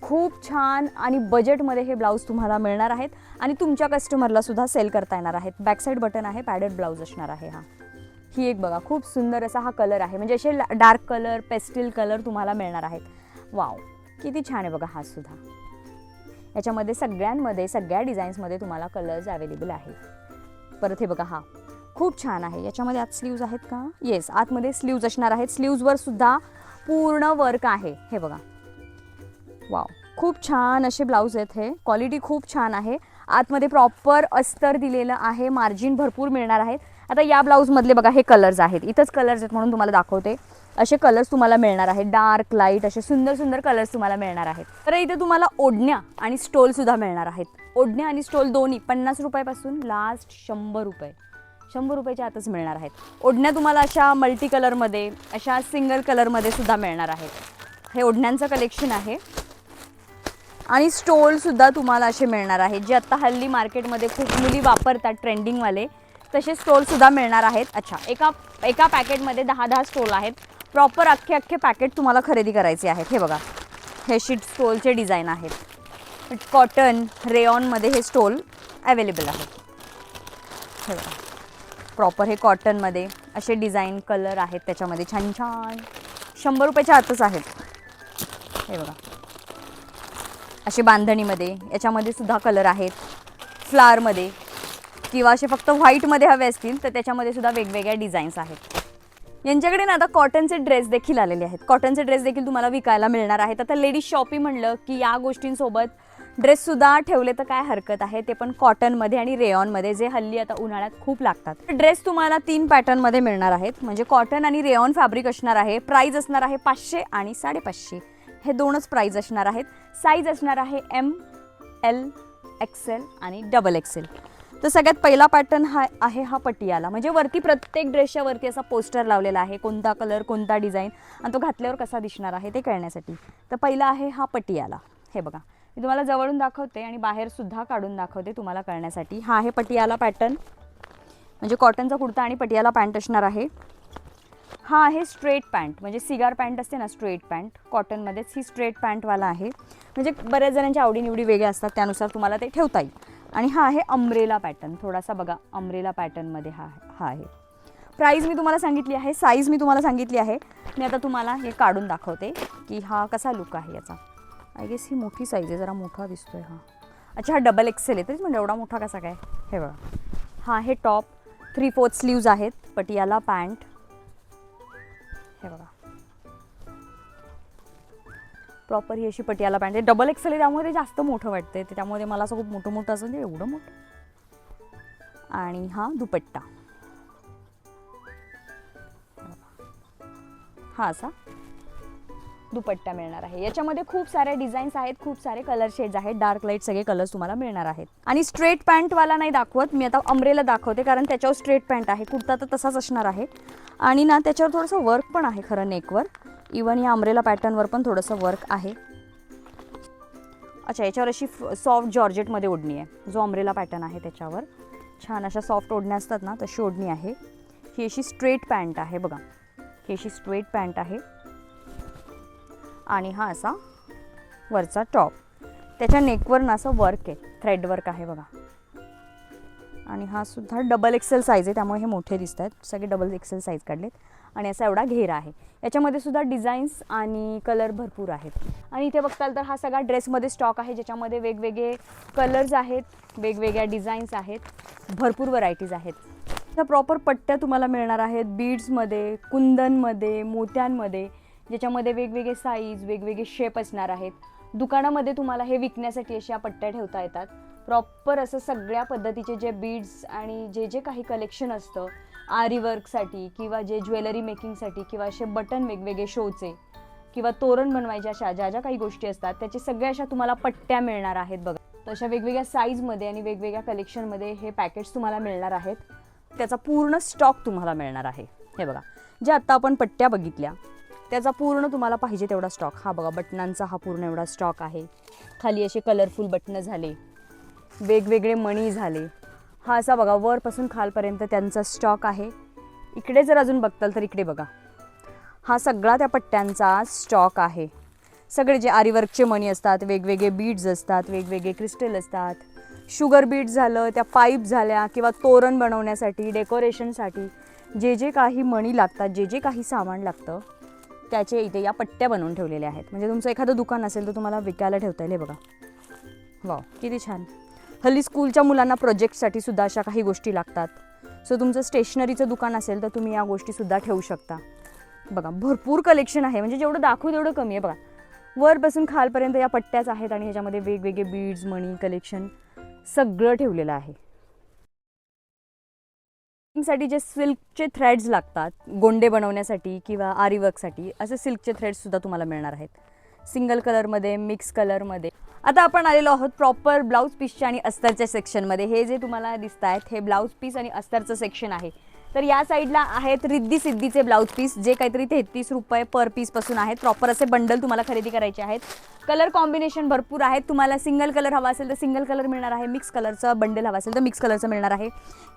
खूप छान आणि बजेटमध्ये हे ब्लाऊज तुम्हाला मिळणार आहेत आणि तुमच्या कस्टमरला सुद्धा सेल करता येणार आहेत. बॅक साईड बटन आहे, पॅडेड ब्लाऊज असणार आहे. हा ही एक बघा खूप सुंदर असा हा कलर आहे. म्हणजे असे डार्क कलर, पेस्टल कलर तुम्हाला मिळणार आहेत. वाव, किती छान आहे बघा हा सुद्धा. याच्यामध्ये सगळ्यांमध्ये, सगळ्या डिझाईन्समध्ये तुम्हाला कलर्स अवेलेबल आहे. परत हे बघा, हा खूप छान आहे. याच्यामध्ये आत स्लीव्ज आहेत का? येस, आतमध्ये स्लीव्ज असणार आहेत. स्लीव्जवर सुद्धा पूर्ण वर्क आहे. हे बघा, वाव, खूप छान असे ब्लाऊज आहेत. हे क्वालिटी खूप छान आहे. आतमध्ये प्रॉपर अस्तर दिलेलं आहे, मार्जिन भरपूर मिळणार आहेत. आता या ब्लाऊजमधले बघा हे कलर्स आहेत, इथंच कलर्स आहेत म्हणून तुम्हाला दाखवते. असे कलर्स तुम्हाला मिळणार आहेत, डार्क लाईट असे सुंदर सुंदर कलर्स तुम्हाला मिळणार आहेत. तर इथे तुम्हाला ओढण्या आणि स्टोल सुद्धा मिळणार आहेत. ओढण्या आणि स्टोल दोन्ही 50 रुपयापासून लास्ट 100 रुपये, 100 रुपयाच्या आतच मिळणार आहेत. ओढण्या तुम्हाला अशा मल्टी कलरमध्ये, अशा सिंगल कलरमध्ये सुद्धा मिळणार आहेत. हे ओढण्यांचं कलेक्शन आहे. आणि स्टोल सुद्धा तुम्हाला असे मिळणार आहेत, जे आता हल्ली मार्केटमध्ये खूप मुली वापरतात, ट्रेंडिंगवाले तसे स्टोल सुद्धा मिळणार आहेत. अच्छा, एका पॅकेटमध्ये 10-10 स्टोल आहेत. प्रॉपर अख्खे पॅकेट तुम्हाला खरेदी करायचे आहेत. हे बघा, हे शीट स्टोलचे डिझाईन आहेत. कॉटन, रेयॉनमध्ये हे स्टोल अवेलेबल आहेत. हे बघा, प्रॉपर हे कॉटनमध्ये असे डिझाईन कलर आहेत. त्याच्यामध्ये छान छान 100 रुपयाच्या आतच आहेत. हे बघा, असे बांधणीमध्ये, याच्यामध्ये सुद्धा कलर आहेत. फ्लावरमध्ये किंवा असे फक्त व्हाईटमध्ये हवे असतील तर त्याच्यामध्ये सुद्धा वेगवेगळ्या डिझाईन्स आहेत. यांच्याकडे ना आता कॉटनचे ड्रेस देखील आलेले आहेत. कॉटनचे ड्रेस देखील तुम्हाला विकायला मिळणार आहेत. आता लेडीज शॉपिंग म्हणलं की या गोष्टींसोबत ड्रेससुद्धा ठेवले तर काय हरकत आहे, ते पण कॉटनमध्ये आणि रेयॉनमध्ये, जे हल्ली आता उन्हाळ्यात खूप लागतात. ड्रेस तुम्हाला 3 पॅटर्नमध्ये मिळणार आहेत. म्हणजे कॉटन आणि रेयॉन फॅब्रिक असणार आहे. प्राईज असणार आहे 500 आणि 550, हे दोनच प्राईज असणार आहेत. साईज असणार आहे M, L, XL आणि XXL. तर सगळ्यात पहिला पॅटर्न हा आहे, हा पटियाला. म्हणजे वरती प्रत्येक ड्रेसच्या वरती असा पोस्टर लावलेला आहे, कोणता कलर, कोणता डिझाईन आणि तो घातल्यावर कसा दिसणार आहे ते कळण्यासाठी. तर पहिला आहे हा पटियाला. हे बघा, मी तुम्हाला जवळून दाखवते आणि बाहेर सुद्धा काढून दाखवते तुम्हाला कळण्यासाठी. हा आहे पटियाला पॅटर्न. म्हणजे कॉटनचा कुर्ता आणि पटियाला पॅन्ट असणार आहे. हा आहे स्ट्रेट पॅन्ट, म्हणजे सिगार पॅन्ट असते ना, स्ट्रेट पॅन्ट कॉटनमध्येच ही स्ट्रेट पॅन्टवाला आहे. म्हणजे बऱ्याच जणांच्या आवडीनिवडी वेगळ्या असतात, त्यानुसार तुम्हाला ते ठेवता येईल. आणि हा आहे अम्ब्रेला पॅटर्न, थोडासा बघा अम्ब्रेला पॅटर्नमध्ये हा आहे. प्राईज मी तुम्हाला सांगितली आहे, साईज मी तुम्हाला सांगितली आहे. मी आता तुम्हाला हे काढून दाखवते की हा कसा लुक आहे याचा. आय गेस ही मोठी साईज आहे, जरा मोठा दिसतोय हा. अच्छा, हा XXL आहे, तेच म्हणजे एवढा मोठा कसा काय. हे बघा, हा आहे टॉप, 3/4 स्लीव्ज आहेत, पटियाला पॅन्ट. हे बघा, प्रॉपर ही अशी पटियाला पॅन्ट आहे. XXL आहे त्यामुळे ते जास्त मोठं वाटतंय, त्यामुळे मला असं खूप मोठं असं एवढं मोठं. आणि हा दुपट्टा, हा असा दुपट्टा मिळणार आहे. याच्यामध्ये खूप सारे डिझाईन्स आहेत, खूप सारे कलर शेड्स आहेत, डार्क लाईट सगळे कलर्स तुम्हाला मिळणार आहेत. आणि स्ट्रेट पॅन्टवाला नाही दाखवत मी आता, अम्ब्रेला दाखवते कारण त्याच्यावर स्ट्रेट पॅन्ट आहे. कुर्ता तर तसाच असणार आहे आणि ना त्याच्यावर थोडंसं वर्क पण आहे खरं नेकवर. इवन या अम्ब्रेला पॅटर्नवर पण थोडंसं वर्क आहे. अच्छा, याच्यावर अशी सॉफ्ट जॉर्जेटमध्ये ओढणी आहे. जो अम्ब्रेला पॅटर्न आहे त्याच्यावर छान अशा सॉफ्ट ओढण्या असतात ना, तशी ओढणी आहे. ही अशी स्ट्रेट पॅन्ट आहे बघा, ही अशी स्ट्रेट पॅन्ट आहे. आणि हा असा वरचा टॉप. त्याच्या नेकवर ना असं वर्क आहे, थ्रेड वर्क आहे बघा. आणि हा सुद्धा डबल एक्सेल साईज आहे, त्यामुळे हे मोठे दिसत आहेत. सगळे डबल एक्सेल साईज काढलेत. आणि असा एवढा घेरा आहे. याच्यामध्ये सुद्धा डिझाईन्स आणि कलर भरपूर आहेत. आणि इथे बघताल तर हा सगळा ड्रेसमध्ये स्टॉक आहे, ज्याच्यामध्ये वेगवेगळे कलर्स आहेत, वेगवेगळ्या डिझाईन्स आहेत, भरपूर व्हरायटीज आहेत. त्या प्रॉपर पट्ट्या तुम्हाला मिळणार आहेत बीड्समध्ये, कुंदनमध्ये, मोत्यांमध्ये, ज्याच्यामध्ये वेगवेगळे साईज, वेगवेगळे शेप असणार आहेत. दुकानामध्ये तुम्हाला हे विकण्यासाठी अशा पट्ट्या ठेवता येतात. प्रॉपर असं सगळ्या पद्धतीचे जे बीड्स आणि जे काही कलेक्शन असतं आरी वर्कसाठी किंवा जे ज्वेलरी मेकिंगसाठी किंवा असे बटन वेगवेगळे शोचे किंवा तोरण बनवायचे, अशा ज्या काही गोष्टी असतात त्याचे सगळ्या अशा तुम्हाला पट्ट्या मिळणार आहेत बघा. तशा वेगवेगळ्या साईजमध्ये आणि वेगवेगळ्या कलेक्शनमध्ये हे पॅकेट्स तुम्हाला मिळणार आहेत. त्याचा पूर्ण स्टॉक तुम्हाला मिळणार आहे. हे बघा, जे आत्ता आपण पट्ट्या बघितल्या त्याचा पूर्ण तुम्हाला पाहिजे तेवढा स्टॉक. हा बघा, बटनांचा हा पूर्ण एवढा स्टॉक आहे. खाली असे कलरफुल बटणं झाले, वेगवेगळे मणी झाले. हा असा बघा वरपासून खालपर्यंत त्यांचा स्टॉक आहे. इकडे जर अजून बघताल तर इकडे बघा, हा सगळा त्या पट्ट्यांचा स्टॉक आहे. सगळे जे आरीवर्कचे मणी असतात, वेगवेगळे बीड्स असतात, वेगवेगळे क्रिस्टल असतात, शुगर बीड्स झालं, त्या पाईप झाल्या किंवा तोरण बनवण्यासाठी, डेकोरेशनसाठी जे काही मणी लागतात, जे काही सामान लागतं त्याचे इथे या पट्ट्या बनवून ठेवलेल्या आहेत. म्हणजे तुमचं एखादं दुकान असेल तर तुम्हाला विकायला ठेवता येईल. हे बघा, वाव किती छान. हल्ली स्कूलच्या मुलांना प्रोजेक्टसाठी सुद्धा अशा काही गोष्टी लागतात. सो तुमचं स्टेशनरीचं दुकान असेल तर तुम्ही या गोष्टीसुद्धा ठेवू शकता. बघा, भरपूर कलेक्शन आहे. म्हणजे जेवढं दाखवू तेवढं कमी आहे. बघा, वरपासून खालपर्यंत या पट्ट्याच आहेत आणि ह्याच्यामध्ये वेगवेगळे बीड्स, मणी, कलेक्शन सगळं ठेवलेलं आहे. साठी जे सिल्कचे थ्रेड्स लागतात गोंडे बनवण्यासाठी किंवा आरी वर्कसाठी, असे सिल्कचे थ्रेड्स सुद्धा तुम्हाला मिळणार आहेत. सिंगल कलरमध्ये, मिक्स कलरमध्ये. आता आपण आलेलो आहोत प्रॉपर ब्लाऊज पीसच्या आणि अस्तरच्या सेक्शनमध्ये. हे जे तुम्हाला दिसत आहेत हे ब्लाऊज पीस आणि अस्तरचं सेक्शन आहे. तर या साईडला आहेत रिद्धी सिद्धीचे ब्लाऊज पीस, जे काहीतरी 33 रुपये पर पीसपासून आहेत. प्रॉपर असे बंडल तुम्हाला खरेदी करायचे आहेत. कलर कॉम्बिनेशन भरपूर आहेत. तुम्हाला सिंगल कलर हवा असेल तर सिंगल कलर मिळणार आहे, मिक्स कलरचं बंडल हवा असेल तर मिक्स कलरचं मिळणार आहे.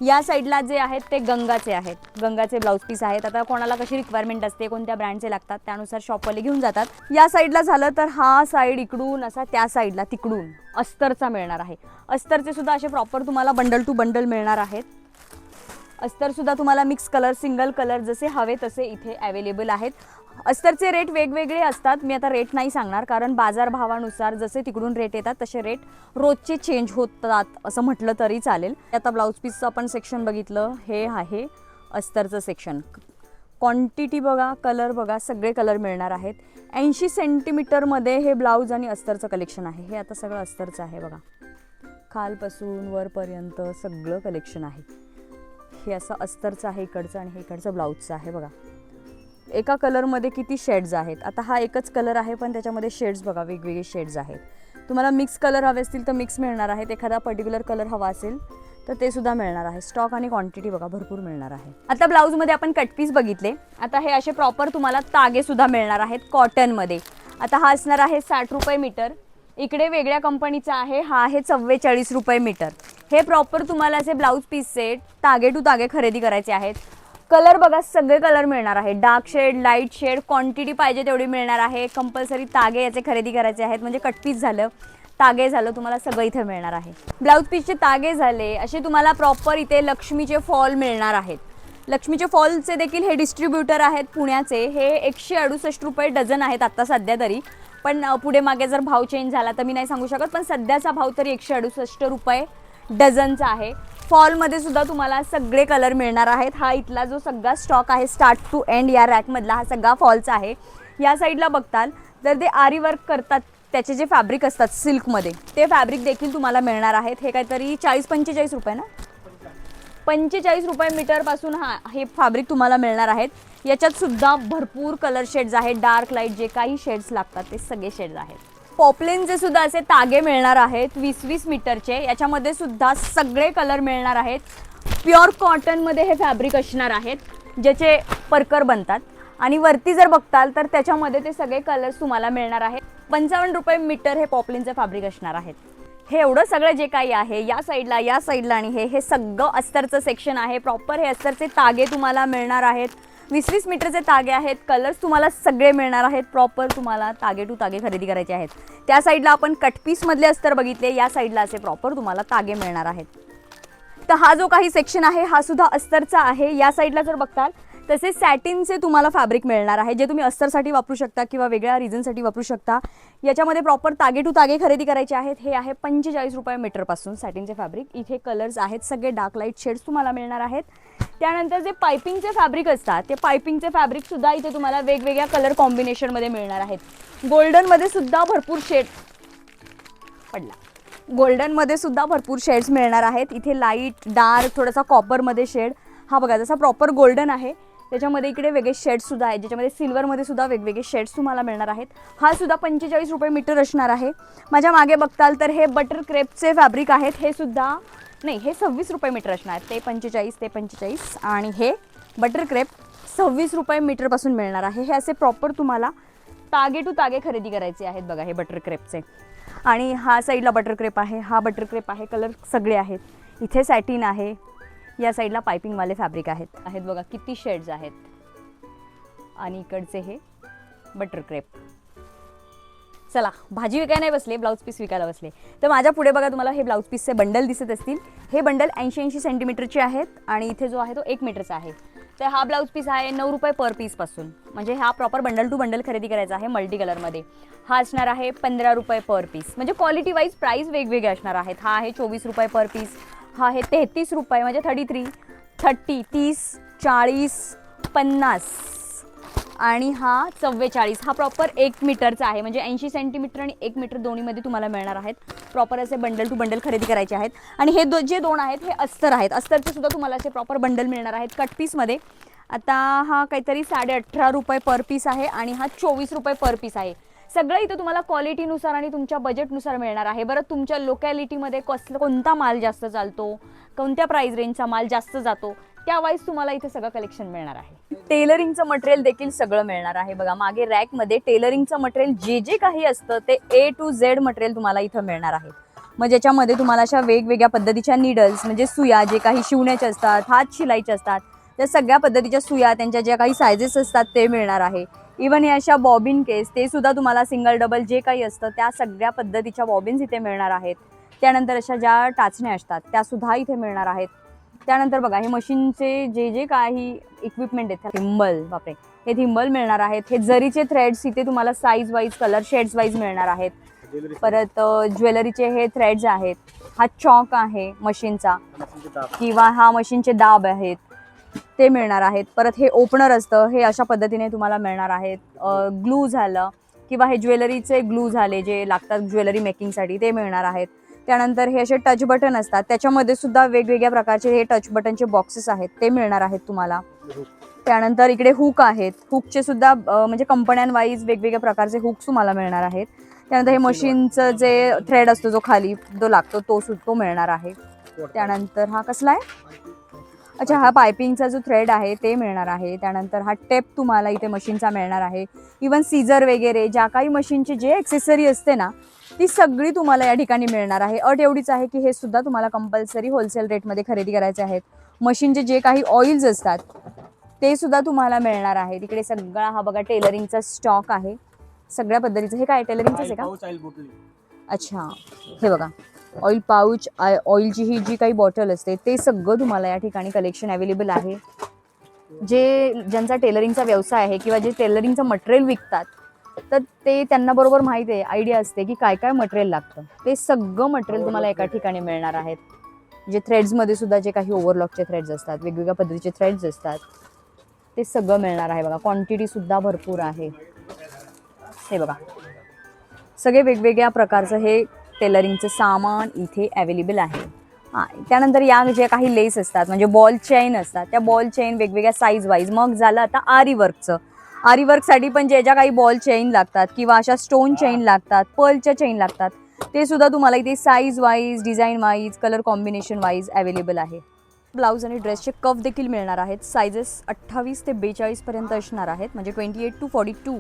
या साईडला जे आहेत ते गंगाचे आहेत, गंगाचे ब्लाऊज पीस आहेत. आता कोणाला कशी रिक्वायरमेंट असते, कोणत्या ब्रँडचे लागतात त्यानुसार शॉपवाले घेऊन जातात. या साईडला झालं तर हा साईड इकडून असा त्या साईडला तिकडून अस्तरचा मिळणार आहे. अस्तरचे सुद्धा असे प्रॉपर तुम्हाला बंडल टू बंडल मिळणार आहेत. अस्तरसुद्धा तुम्हाला मिक्स कलर, सिंगल कलर जसे हवे तसे इथे अवेलेबल आहेत. अस्तरचे रेट वेगवेगळे असतात. मी आता रेट नाही सांगणार, कारण बाजारभावानुसार जसे तिकडून रेट येतात तसे रेट रोजचे चेंज होतात असं म्हटलं तरी चालेल. आता ब्लाऊज पीसचं आपण सेक्शन बघितलं, हे आहे अस्तरचं सेक्शन. क्वांटिटी बघा, कलर बघा, सगळे कलर मिळणार आहेत. 80 सेंटीमीटरमध्ये हे ब्लाऊज आणि अस्तरचं कलेक्शन आहे. हे आता सगळं अस्तरचं आहे बघा, खालपासून वरपर्यंत सगळं कलेक्शन आहे. हे असं अस्तरचं आहे इकडचं आणि हे इकडचं ब्लाऊजचं आहे. बघा, एका कलरमध्ये किती शेड्स आहेत. आता हा एकच कलर आहे पण त्याच्यामध्ये शेड्स बघा, वेगवेगळे शेड्स आहेत. तुम्हाला मिक्स कलर हवे असतील तर मिक्स मिळणार आहेत. एखादा पर्टिक्युलर कलर हवा असेल तर ते सुद्धा मिळणार आहे. स्टॉक आणि क्वांटिटी बघा भरपूर मिळणार आहे. आता ब्लाऊजमध्ये आपण कट पीस बघितले. आता हे असे प्रॉपर तुम्हाला तागे सुद्धा मिळणार आहेत कॉटनमध्ये. आता हा असणार आहे 60 रुपये मीटर. इकडे वेगळ्या कंपनीचा आहे, हा आहे 44 रुपये मीटर. हे प्रॉपर तुम्हाला असे ब्लाऊज पीस सेट तागे टू तागे खरेदी करायचे आहेत. कलर बघा, सगळे कलर मिळणार आहे. Dark shade, light shade, quantity पाहिजे तेवढी मिळणार आहे. कंपल्सरी तागे याचे खरेदी करायचे आहेत. म्हणजे कट पीस झालं, तागे झालं, तुम्हाला सगळं इथे मिळणार आहे. ब्लाऊज पीसचे तागे झाले, असे तुम्हाला प्रॉपर इथे लक्ष्मीचे फॉल मिळणार आहेत. लक्ष्मीचे फॉलचे देखील हे डिस्ट्रीब्युटर आहेत पुण्याचे. हे 168 रुपये डझन आहेत आत्ता सध्या तरी, पण पुढे मागे जर भाव चेंज झाला तर मी नाही सांगू शकत. पण सध्याचा भाव तरी 168 रुपये डझनचा आहे. फॉलमध्ये सुद्धा तुम्हाला सगळे कलर मिळणार आहेत. हा इथला जो सगळा स्टॉक आहे स्टार्ट टू एंड या रॅकमधला हा सगळा फॉलचा आहे. या साईडला बघताल तर ते आरी वर्क करतात त्याचे जे फॅब्रिक असतात सिल्कमध्ये, ते फॅब्रिक देखील तुम्हाला मिळणार आहेत. हे काहीतरी 40-45 रुपये ना, 45 रुपये मीटरपासून हे फॅब्रिक तुम्हाला मिळणार आहेत. याच्यात सुद्धा भरपूर कलर शेड्स आहेत. डार्क लाईट जे काही शेड्स लागतात ते सगळे शेड्स आहेत. पॉपलिनचे सुद्धा असे तागे मिळणार आहेत 20-20 मीटरचे. याच्यामध्ये सुद्धा सगळे कलर मिळणार आहेत. प्युअर कॉटनमध्ये हे फॅब्रिक असणार आहेत, ज्याचे परकर बनतात. आणि वरती जर बघताल तर त्याच्यामध्ये ते सगळे कलर्स तुम्हाला मिळणार आहेत. 55 रुपये मीटर हे पॉपलिनचे फॅब्रिक असणार आहेत. हे एवढं सगळं जे काही आहे या साईडला आणि हे सगळं अस्तरचं सेक्शन आहे. प्रॉपर हे अस्तरचे तागे तुम्हाला मिळणार आहेत. 20-20 मीटरचे तागे आहेत. कलर्स तुम्हाला सगळे मिळणार आहेत. प्रॉपर तुम्हाला तागे टू तागे खरेदी करायचे आहेत. त्या साईडला आपण कटपीसमधले अस्तर बघितले, या साईडला असे प्रॉपर तुम्हाला तागे मिळणार आहेत. तर हा जो काही सेक्शन आहे हा सुद्धा अस्तरचा आहे. या साईडला जर बघताल तसेच सॅटिनचे तुम्हाला फॅब्रिक मिळणार आहे, जे तुम्ही अस्तरसाठी वापरू शकता किंवा वेगळ्या रिझनसाठी वापरू शकता. याच्यामध्ये प्रॉपर तागे टू तागे खरेदी करायचे आहेत. हे आहे 45 रुपये मीटरपासून सॅटिनचे फॅब्रिक. इथे कलर्स आहेत, सगळे डार्क लाईट शेड्स तुम्हाला मिळणार आहेत. त्यानंतर जे पायपिंगचे फॅब्रिक असतात ते पायपिंगचे फॅब्रिक सुद्धा इथे तुम्हाला वेगवेगळ्या कलर कॉम्बिनेशनमध्ये मिळणार आहेत. गोल्डनमध्ये सुद्धा भरपूर शेड गोल्डनमध्ये सुद्धा भरपूर शेड्स मिळणार आहेत. इथे लाईट, डार्क, थोडासा कॉपरमध्ये शेड. हा बघा जसा प्रॉपर गोल्डन आहे त्याच्यामध्ये इकडे वेगळे शेड्स सुद्धा आहेत, ज्याच्यामध्ये सिल्वरमध्ये सुद्धा वेगवेगळे शेड्स तुम्हाला मिळणार आहेत. हा सुद्धा 45 रुपये मीटर असणार आहे. माझ्या मागे बघताल तर हे बटर क्रेपचे फॅब्रिक आहेत. हे सुद्धा नाही, हे 26 रुपये मीटर असणार. ते 45 आणि हे बटर क्रेप 26 रुपये मीटरपासून मिळणार आहे. हे असे प्रॉपर तुम्हाला तागे टू तागे खरेदी करायचे आहेत. बघा हे बटर क्रेपचे. आणि हा साईडला बटर क्रेप आहे, हा बटर क्रेप आहे. कलर सगळे आहेत. इथे सॅटिन आहे, या साईडला पायपिंगवाले फॅब्रिक आहेत बघा किती शेड्स आहेत. आणि इकडचे हे बटर क्रेप. चला, भाजी विकायला नाही बसले, ब्लाऊज पीस विकायला बसले. तर माझ्या पुढे बघा तुम्हाला हे ब्लाऊज पीसचे बंडल दिसत असतील. हे बंडल 80-80 सेंटीमीटरचे आहेत आणि इथे जो आहे तो 1 मीटरचा आहे. तर हा ब्लाऊज पीस आहे 9 रुपये पर पीसपासून. म्हणजे हा प्रॉपर बंडल टू बंडल खरेदी करायचा आहे मल्टी कलरमध्ये. हा असणार आहे 15 रुपये पर पीस. म्हणजे क्वालिटी वाईज प्राईस वेगवेगळे असणार आहेत. हा आहे 24 रुपये पर पीस. हा आहे 33 रुपये म्हणजे 33, 30, 40, 50 आणि हा 44. हा प्रॉपर 1 मीटरचा आहे. म्हणजे 80 सेंटीमीटर आणि 1 मीटर दोन्हीमध्ये तुम्हाला मिळणार आहेत. प्रॉपर असे बंडल टू बंडल खरेदी करायचे आहेत. आणि हे जे दोन आहेत हे अस्तर आहेत. अस्तरचे सुद्धा तुम्हाला असे प्रॉपर बंडल मिळणार आहेत कट पीसमध्ये. आता हा काहीतरी 18.5 रुपये पर पीस आहे आणि हा 24 रुपये पर पीस आहे. सगळं इथं तुम्हाला क्वालिटीनुसार आणि तुमच्या बजेटनुसार मिळणार आहे. बरं, तुमच्या लोकॅलिटीमध्ये कोणता माल जास्त चालतो, कोणत्या प्राइस रेंजचा माल जास्त जातो, त्यावाईज तुम्हाला इथे सगळं कलेक्शन मिळणार आहे. टेलरिंगचं मटेरियल देखील सगळं मिळणार आहे. बघा मागे रॅकमध्ये टेलरिंगचं मटेरियल जे काही असतं ते A to Z मटेरियल तुम्हाला इथं मिळणार आहे. मग ज्याच्यामध्ये तुम्हाला अशा वेगवेगळ्या पद्धतीच्या नीडल्स म्हणजे सुया जे काही शिवण्याच्या असतात, हात शिलाईच्या असतात, त्या सगळ्या पद्धतीच्या सुया, त्यांच्या ज्या काही सायझेस असतात ते मिळणार आहे. इवन हे अशा बॉबिन केस ते सुद्धा तुम्हाला सिंगल डबल जे काही असतं त्या सगळ्या पद्धतीच्या बॉबिन्स इथे मिळणार आहेत. त्यानंतर अशा ज्या टाचण्या असतात त्या सुद्धा इथे मिळणार आहेत. त्यानंतर बघा हे मशीनचे जे काही इक्विपमेंट आहेत, थिंबल, बापरे, हे थिंबल मिळणार आहेत. हे जरीचे थ्रेड्स इथे तुम्हाला size wise, colour shades wise मिळणार आहेत. परत ज्वेलरीचे हे थ्रेड्स आहेत. हा चॉक आहे मशीनचा किंवा हा मशीनचे दाब आहेत ते मिळणार आहेत. परत हे ओपनर असतं, हे अशा पद्धतीने तुम्हाला मिळणार आहेत. ग्लू झालं किंवा हे ज्वेलरीचे ग्लू झाले जे लागतात ज्वेलरी मेकिंगसाठी ते मिळणार आहेत. त्यानंतर हे असे टच बटन असतात, त्याच्यामध्ये सुद्धा वेगवेगळ्या प्रकारचे हे टच बटनचे बॉक्सेस आहेत ते मिळणार आहेत तुम्हाला. त्यानंतर इकडे हुक आहेत. हुकचे सुद्धा म्हणजे कंपन्यांवाईज वेगवेगळ्या प्रकारचे हुक्स तुम्हाला मिळणार आहेत. त्यानंतर हे मशीनचं जे थ्रेड असतो जो खाली जो लागतो तो मिळणार आहे. त्यानंतर हा कसला आहे, अच्छा, हा पायपिंगचा जो थ्रेड आहे ते मिळणार आहे. त्यानंतर हा टेप तुम्हाला इथे मशीनचा मिळणार आहे. इवन सीझर वगैरे ज्या काही मशीनची जे ॲक्सेसरी असते ना ती सगळी तुम्हाला या ठिकाणी मिळणार आहे. अट एवढीच आहे की हे सुद्धा तुम्हाला कंपल्सरी होलसेल रेटमध्ये खरेदी करायचे आहेत. मशीनचे जे काही ऑइल्स असतात ते सुद्धा तुम्हाला मिळणार आहे. तिकडे सगळा हा बघा टेलरिंगचा स्टॉक आहे सगळ्या पद्धतीचं. हे काय टेलरिंगचंच आहे का? अच्छा, हे बघा ऑइल पाऊच, ऑइलची ही जी काही बॉटल असते ते सगळं तुम्हाला या ठिकाणी कलेक्शन अवेलेबल आहे. ज्यांचा टेलरिंगचा व्यवसाय आहे किंवा जे टेलरिंगचं मटेरियल विकतात तर ते त्यांना बरोबर माहिती आहे, आयडिया असते की काय काय मटेरियल लागतं. ते सगळं मटेरियल तुम्हाला एका ठिकाणी मिळणार आहेत. जे थ्रेड्समध्ये सुद्धा जे काही ओव्हरलॉकचे थ्रेड्स असतात, वेगवेगळ्या पद्धतीचे थ्रेड्स असतात ते सगळं मिळणार आहे. बघा क्वांटिटी सुद्धा भरपूर आहे. हे बघा सगळे वेगवेगळ्या प्रकारचं हे टेलरिंगचं सामान इथे अवेलेबल आहे. त्यानंतर या जे काही लेस असतात म्हणजे बॉल चेन असतात त्या बॉल चेन वेगवेगळ्या साईज वाईज. मग झालं आता आरी वर्कचं. आरी वर्कसाठी पण ज्या काही बॉल चेन लागतात किंवा अशा स्टोन चेन लागतात, पर्लच्या चेन लागतात ते सुद्धा तुम्हाला इथे size wise, design wise, colour combination wise available आहे. ब्लाऊज आणि ड्रेसचे कफ देखील मिळणार आहेत. सायझेस 28 ते 42 पर्यंत असणार आहेत, म्हणजे 28 to 42.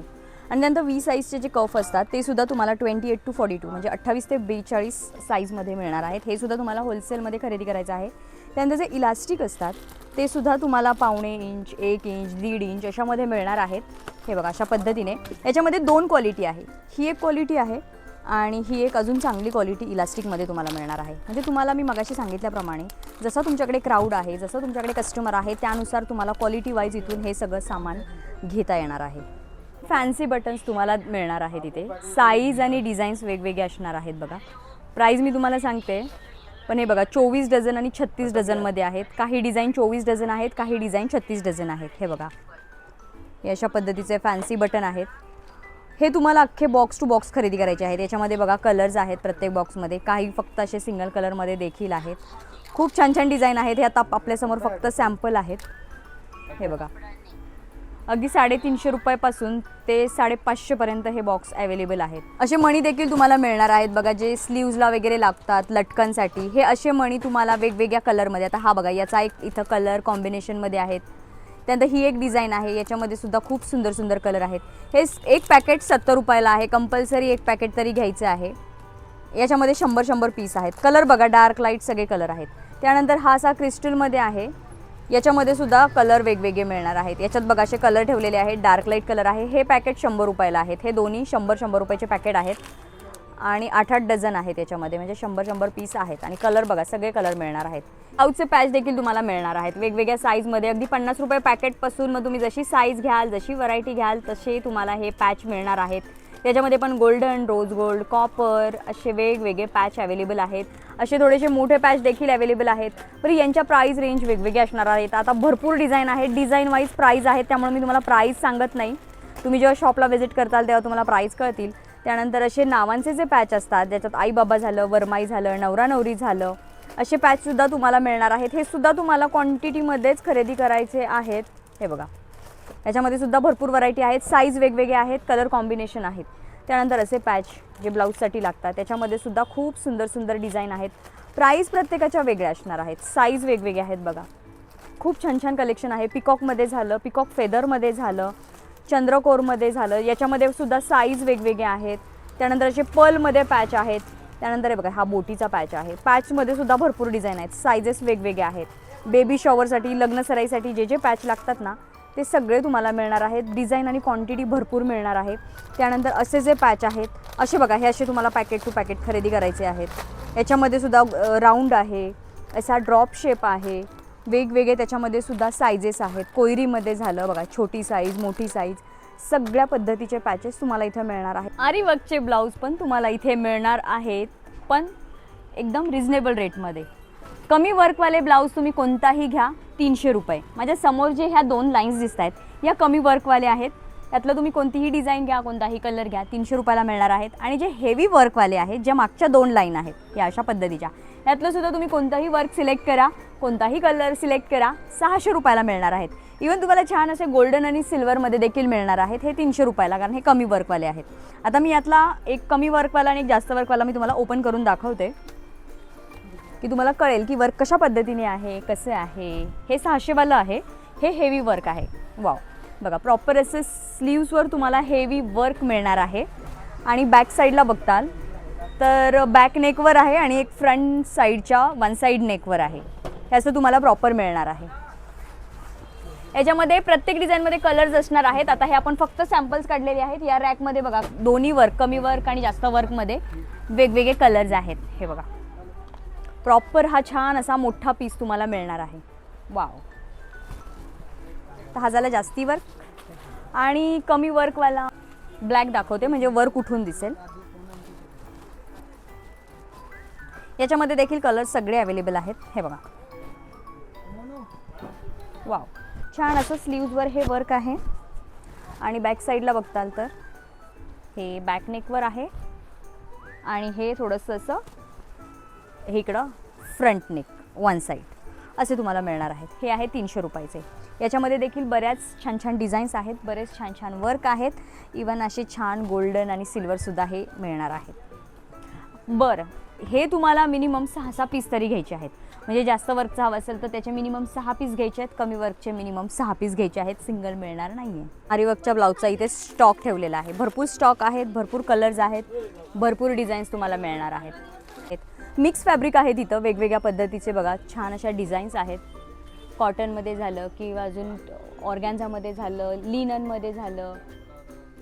आणि नंतर 20 साईजचे जे कफ असतात ते सुद्धा तुम्हाला 28 to 42 म्हणजे 28 ते 42 साईजमध्ये मिळणार आहेत. हे सुद्धा तुम्हाला होलसेलमध्ये खरेदी करायचं आहे. त्यानंतर जे इलास्टिक असतात ते सुद्धा तुम्हाला 1.25 इंच, 1 इंच, 1.5 इंच अशामध्ये मिळणार आहेत. हे बघा अशा पद्धतीने. याच्यामध्ये 2 क्वालिटी आहे. ही एक क्वालिटी आहे आणि ही एक अजून चांगली क्वालिटी इलास्टिकमध्ये तुम्हाला मिळणार आहे. म्हणजे तुम्हाला मी मगाशी सांगितल्याप्रमाणे जसं तुमच्याकडे क्राऊड आहे, जसं तुमच्याकडे कस्टमर आहे, त्यानुसार तुम्हाला क्वालिटी वाईज इथून हे सगळं सामान घेता येणार आहे. फॅन्सी बटन्स तुम्हाला मिळणार आहेत इथे. साईज आणि डिझाईन्स वेगवेगळे असणार आहेत बघा. प्राईज मी तुम्हाला सांगते, पण हे बघा 24 डझन आणि 36 डझनमध्ये आहेत. काही डिझाईन 24 डझन आहेत, काही डिझाईन 36 डझन आहेत. हे बघा हे अशा पद्धतीचे फॅन्सी बटन आहेत. हे तुम्हाला अख्खे बॉक्स टू बॉक्स खरेदी करायचे आहेत. याच्यामध्ये बघा कलर्स आहेत प्रत्येक बॉक्समध्ये, काही फक्त असे सिंगल कलरमध्ये देखील आहेत. खूप छान छान डिझाईन आहेत. हे आता आपल्यासमोर फक्त सॅम्पल आहेत. हे बघा अगदी 350 रुपयापासून ते 550 पर्यंत हे बॉक्स अवेलेबल आहेत. असे मणी देखील तुम्हाला मिळणार आहेत बघा, जे स्लीव्जला वगैरे लागतात लटकनसाठी. हे असे मणी तुम्हाला वेगवेगळ्या कलरमध्ये. आता हा बघा याचा एक इथं कलर कॉम्बिनेशनमध्ये आहेत. त्यानंतर ही एक डिझाईन आहे, याच्यामध्ये सुद्धा खूप सुंदर सुंदर कलर आहेत. हे एक पॅकेट 70 रुपयाला आहे. कंपल्सरी एक पॅकेट तरी घ्यायचं आहे. याच्यामध्ये 100 पीस आहेत. कलर बघा डार्क लाईट सगळे कलर आहेत. त्यानंतर हा असा क्रिस्टलमध्ये आहे. याच्यामध्ये सुद्धा कलर वेगवेगळे मिळणार आहेत. याच्यात बघा असे कलर ठेवलेले आहेत. डार्क लाईट कलर आहे. हे पॅकेट 100 रुपयाला आहेत. हे दोन्ही 100 रुपयाचे पॅकेट आहेत आणि 8-8 डझन आहेत याच्यामध्ये, म्हणजे 100 पीस आहेत. आणि कलर बघा सगळे कलर मिळणार आहेत. ब्लाऊजचे पॅच देखील तुम्हाला मिळणार आहेत वेगवेगळ्या साईजमध्ये. अगदी 50 रुपये पॅकेटपासून मग तुम्ही जशी साईज घ्याल, जशी व्हरायटी घ्याल तसे तुम्हाला हे पॅच मिळणार आहेत. त्याच्यामध्ये पण गोल्डन, रोज गोल्ड, कॉपर असे वेगवेगळे पॅच अवेलेबल आहेत. असे थोडेसे मोठे पॅच देखील अवेलेबल आहेत. पण यांच्या प्राईस रेंज वेगवेगळे असणार आहेत. आता भरपूर डिझाईन आहेत, डिझाईन वाईज प्राईस आहेत, त्यामुळे मी तुम्हाला प्राईस सांगत नाही. तुम्ही जेव्हा शॉपला व्हिजिट करताल तेव्हा तुम्हाला प्राईस कळतील. त्यानंतर असे नावांचे जे पॅच असतात, ज्याच्यात आई बाबा झालं, वरमाई झालं, नवरा नवरी झालं, असे पॅचसुद्धा तुम्हाला मिळणार आहेत. हे सुद्धा तुम्हाला क्वांटिटीमध्येच खरेदी करायचे आहेत. हे बघा याच्यामध्ये सुद्धा भरपूर व्हरायटी आहेत. साईज वेगवेगळे आहेत, कलर कॉम्बिनेशन आहेत. त्यानंतर असे पॅच जे ब्लाऊजसाठी लागतात, त्याच्यामध्ये सुद्धा खूप सुंदर सुंदर डिझाईन आहेत. प्राईस प्रत्येकाच्या वेगळ्या असणार आहेत. साईज वेगवेगळे आहेत बघा. खूप छान छान कलेक्शन आहे. पिकॉकमध्ये झालं, पिकॉक फेदरमध्ये झालं, चंद्रकोरमध्ये झालं. याच्यामध्ये सुद्धा साईज वेगवेगळे आहेत. त्यानंतर असे पर्लमध्ये पॅच आहेत. त्यानंतर हे बघा हा बोटीचा पॅच आहे. पॅचमध्ये सुद्धा भरपूर डिझाईन आहेत. सायझेस वेगवेगळे आहेत. बेबी शॉवरसाठी, लग्न सराईसाठी जे जे पॅच लागतात ना, ते सगळे तुम्हाला मिळणार आहेत. डिझाईन आणि क्वांटिटी भरपूर मिळणार आहे. त्यानंतर असे जे पॅच आहेत, असे बघा हे असे तुम्हाला पॅकेट टू पॅकेट खरेदी करायचे आहेत. याच्यामध्ये सुद्धा राऊंड आहे, असा ड्रॉप शेप आहे, वेगवेगळे त्याच्यामध्ये सुद्धा सायझेस आहेत. कोयरीमध्ये झालं बघा, छोटी साईज, मोठी साईज, सगळ्या पद्धतीचे पॅचेस तुम्हाला इथे मिळणार आहेत. आरी वर्कचे ब्लाऊज पण तुम्हाला इथे मिळणार आहेत, पण एकदम रिजनेबल रेटमध्ये. कमी वर्कवाले ब्लाऊज तुम्ही कोणताही घ्या 300 रुपये. माझ्या समोर जे ह्या 2 लाईन्स दिसत आहेत या कमी वर्कवाले आहेत. त्यातलं तुम्ही कोणतीही डिझाईन घ्या, कोणताही कलर घ्या, 300 रुपयाला मिळणार आहेत. आणि जे हेवी वर्कवाले आहेत, ज्या मागच्या 2 लाईन आहेत या अशा पद्धतीच्या, यातलं सुद्धा तुम्ही कोणताही वर्क सिलेक्ट करा, कोणताही कलर सिलेक्ट करा, 600 रुपयाला मिळणार आहेत. इवन तुम्हाला छान असे गोल्डन आणि सिल्वरमध्ये देखील मिळणार आहेत. हे 300 रुपयाला, कारण हे कमी वर्कवाले आहेत. आता मी यातला एक कमी वर्कवाला आणि एक जास्त वर्कवाला मी तुम्हाला ओपन करून दाखवते, की तुम्हाला कळेल की वर्क कशा पद्धतीने आहे, कसं आहे. हे 600वालं आहे. हे हेवी वर्क आहे. वाव बघा, प्रॉपर असे स्लीव्सवर तुम्हाला हेवी वर्क मिळणार आहे. आणि बॅक साईडला बघताल तर बॅक नेकवर आहे आणि एक फ्रंट साईडच्या 1 साईड नेकवर आहे. हे असं तुम्हाला प्रॉपर मिळणार आहे. याच्यामध्ये प्रत्येक डिझाईनमध्ये कलर्स असणार आहेत. आता हे आपण फक्त सॅम्पल्स काढलेले आहेत. या रॅकमध्ये बघा दोन्ही वर्क, कमी वर्क आणि जास्त वर्कमध्ये वेगवेगळे कलर्स आहेत. हे बघा प्रॉपर हा छान असा मोठा पीस तुम्हाला मिळणार आहे. वाव. तर हा झाला जास्ती वर्क. आणि कमी वर्कवाला ब्लॅक दाखवते, म्हणजे वर्क उठून दिसेल. याच्यामध्ये देखील कलर्स सगळे अवेलेबल आहेत. हे बघा वाव, छान असं स्लीव्जवर हे वर्क आहे. आणि बॅक साईडला बघताल तर हे बॅक नेकवर आहे आणि हे थोडंसं असं हे इकडं फ्रंट नेक 1 साईड असे तुम्हाला मिळणार आहेत. हे आहे 300 रुपयाचे. याच्यामध्ये देखील बऱ्याच छान छान डिझाईन्स आहेत, बरेच छान छान वर्क आहेत. इवन असे छान गोल्डन आणि सिल्वरसुद्धा हे मिळणार आहेत. बरं, हे तुम्हाला मिनिमम 6 पीस तरी घ्यायचे आहेत. म्हणजे जास्त वर्कचा हवा असेल तर त्याचे मिनिमम 6 पीस घ्यायचे आहेत. कमी वर्कचे मिनिमम 6 पीस घ्यायचे आहेत. सिंगल मिळणार नाही आहे. आरी वर्कच्या ब्लाऊजचा इथे स्टॉक ठेवलेला आहे. भरपूर स्टॉक आहेत, भरपूर कलर्स आहेत, भरपूर डिझाईन्स तुम्हाला मिळणार आहेत. मिक्स फॅब्रिक आहे तिथं वेगवेगळ्या पद्धतीचे बघा, छान अशा डिझाईन्स आहेत. कॉटनमध्ये झालं किंवा अजून ऑर्गॅन्झामध्ये झालं, लिननमध्ये झालं,